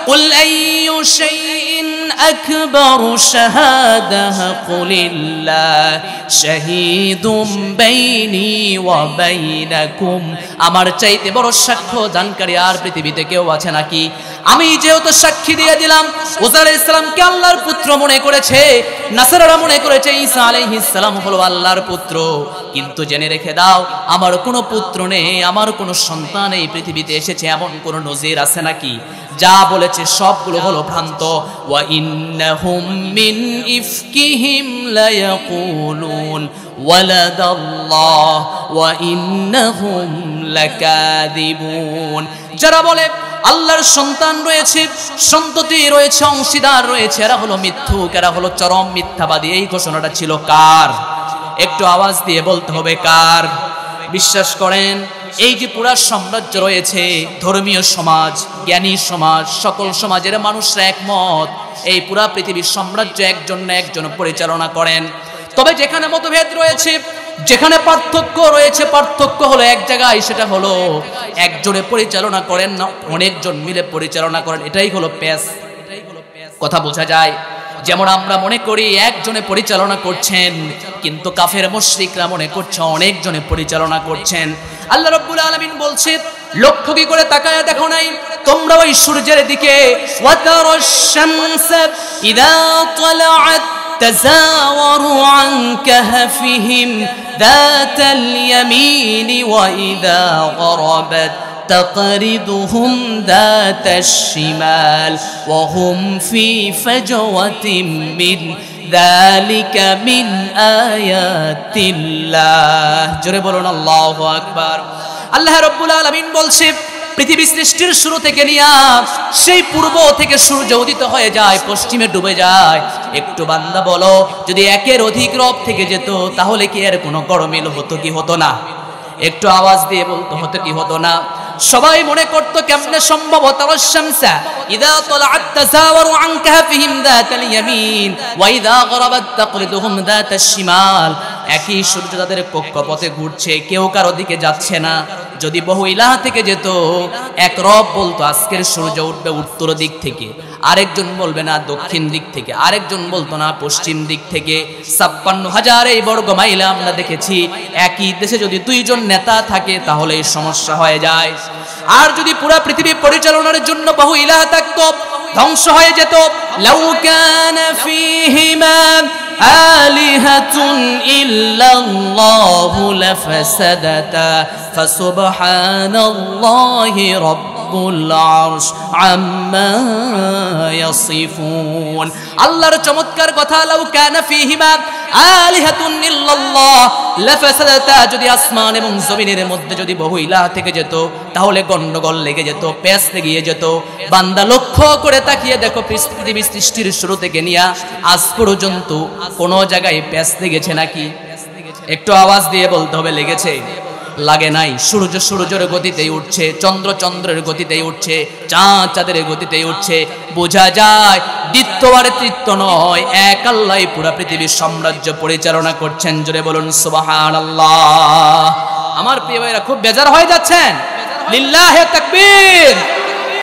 Speaker 1: কুল আইয়ু শাইইন আকবারু শাহাদাহ কুলিল্লাহ শাহীদুম বাইনি ওয়া বাইনাকুম। আমার চাইতে বড় সাক্ষ্য দানকারী আর পৃথিবীতে কেউ আছে নাকি? আমি যেহেতু সাক্ষী দিয়ে দিলাম উযাইর আলাইহিস সালামকে আল্লাহর পুত্র মনে করেছে, নাসারারা মনে করেছে ঈসা আলাইহিস সালাম হলো আল্লাহর পুত্র। কিন্তু জেনে রেখে দাও, আমার কোনো পুত্র নেই, আমার কোনো সন্তান এই পৃথিবীতে এসেছে এমন কোনো নজির আছে নাকি? যা বলেছে সবগুলো হলো ভ্রান্ত। ওয়া ইন্নাহুম মিন ইফকিহিম লা ইয়াকুলুন ওয়ালাদাল্লাহ ওয়া ইন্নাহুম লাকাযিবুন। যারা বলে আল্লাহর সন্তান রয়েছে, সন্ততি রয়েছে, অংশীদার রয়েছে, এরা হলো মিথ্যুক, এরা হলো চরম মিথ্যাবাদী। এই ঘোষণাটা ছিল কার? একটু আওয়াজ দিয়ে বলতে হবে কার? বিশ্বাস করেন, এই যে পুরা সাম্রাজ্য রয়েছে, ধর্মীয় সমাজ, জ্ঞানী সমাজ, সকল সমাজের মানুষরা একমত, এই পুরা পৃথিবীর সাম্রাজ্য একজন না একজন পরিচালনা করেন। তবে যেখানে মতভেদ রয়েছে, যেখানে পার্থক্য রয়েছে, পার্থক্য হলো এক জায়গায়, সেটা হলো একজনে পরিচালনা করেন না, অনেকজন মিলে পরিচালনা করেন। এটাই হলো পেশ। কথা বোঝা যায়? যেমন আমরা মনে করি একজনে পরিচালনা করছেন, কিন্তু কাফের মুশরিকরা মনে করছে অনেকজনে পরিচালনা করছেন। আল্লাহ রাব্বুল আলামিন বলছে, লক্ষ্য কি করে তাকায়া দেখো নাই তোমরা ওই সূর্যের দিকে? ওয়াতারাশ শামসা ইযা তালাআত তাযাওয়ারু আন কাহফিহিম যাতাল ইয়ামিনি ওয়া ইযা গরাবাত تقرضهم ذات الشمال وهم في فجوة من ذلك من آيات الله। জোরে বলুন আল্লাহু আকবার। আল্লাহ রাব্বুল আলামিন বলছে, পৃথিবী সৃষ্টির শুরু থেকে নিয়া সেই পূর্ব থেকে সূর্য উদিত হয়ে যায়, পশ্চিমে ডুবে যায়। একটু বান্দা বলো, যদি একের অধিক রব থেকে যেত তাহলে কি এর কোনো গরমিল হতো কি হতো না? একটু আওয়াজ দিয়ে বলতে হতো কি হতো না? সবাই মনে করত কেমনে সম্ভব তারাশ শামসা ইদা তালাআত তাসাওয়ারু আন কাহফিহিম যাতাল ইয়ামিন ওয়া ইদা গরাবাত তাকরিদুহুম যাতাশ শিমাল। একই সূর্য তাদের কক্ষপথে ঘুরছে, কেউ কারো দিকে যাচ্ছে না। যদি বহু ইলাহা থেকে যেত, এক রব বলতো আজকের সূর্য উঠবে উত্তর দিক থেকে, আরেকজন বলবে না দক্ষিণ দিক থেকে, আরেকজন বলতো না পশ্চিম দিক থেকে। ৫৬,০০০ এই বর্গ মাইলে আমরা দেখেছি। একই দেশে যদি দুইজন নেতা থাকে তাহলে সমস্যা হয়ে যায়। আর যদি পুরো পৃথিবী পরিচালনার জন্য বহু ইলাহা থাকতো, ধ্বংস হয়ে যেত। লাউ কানা ফীহিমা আলিহাতুন ইল্লাল্লাহু লাফাসাদাতা ফাসুবহানাল্লাহি রাব্বুল আরশ আম্মা ইয়াসিফুন। আল্লাহর চমৎকার কথা, লাউ কানা ফীহিমা আলিহাতুন ইল্লাল্লাহ লাফাসাদাতা, যদি আসমান এবং জমিনের মধ্যে যদি বহু ইলাহা থেকে যেত তাহলে গন্ডগোল লেগে যেত, পেঁচ লেগে যেত। বান্দা লক্ষ্য করে তাকিয়ে দেখো, পৃথিবী সৃষ্টির শুরু থেকে নিয়ে আজ পর্যন্ত কোন জায়গায় পেঁচ লেগেছে নাকি? একটু আওয়াজ দিয়ে বলতে হবে লেগেছে? লাগে নাই। সূর্য সূর্যের গতিতেই উঠছে, চন্দ্র চন্দ্রের গতিতেই উঠছে, চাঁদ চাঁদের গতিতেই উঠছে। বোঝা যায় দ্বিতীয়বার তৃতীয় নয়, এক আল্লাহ পুরা পৃথিবীর সাম্রাজ্য পরিচালনা করছেন। জোরে বলুন সুবহানাল্লাহ। আমার প্রিয় ভাইরা খুব বেজার হয়ে যাচ্ছেন? লিল্লাহি তাকবীর।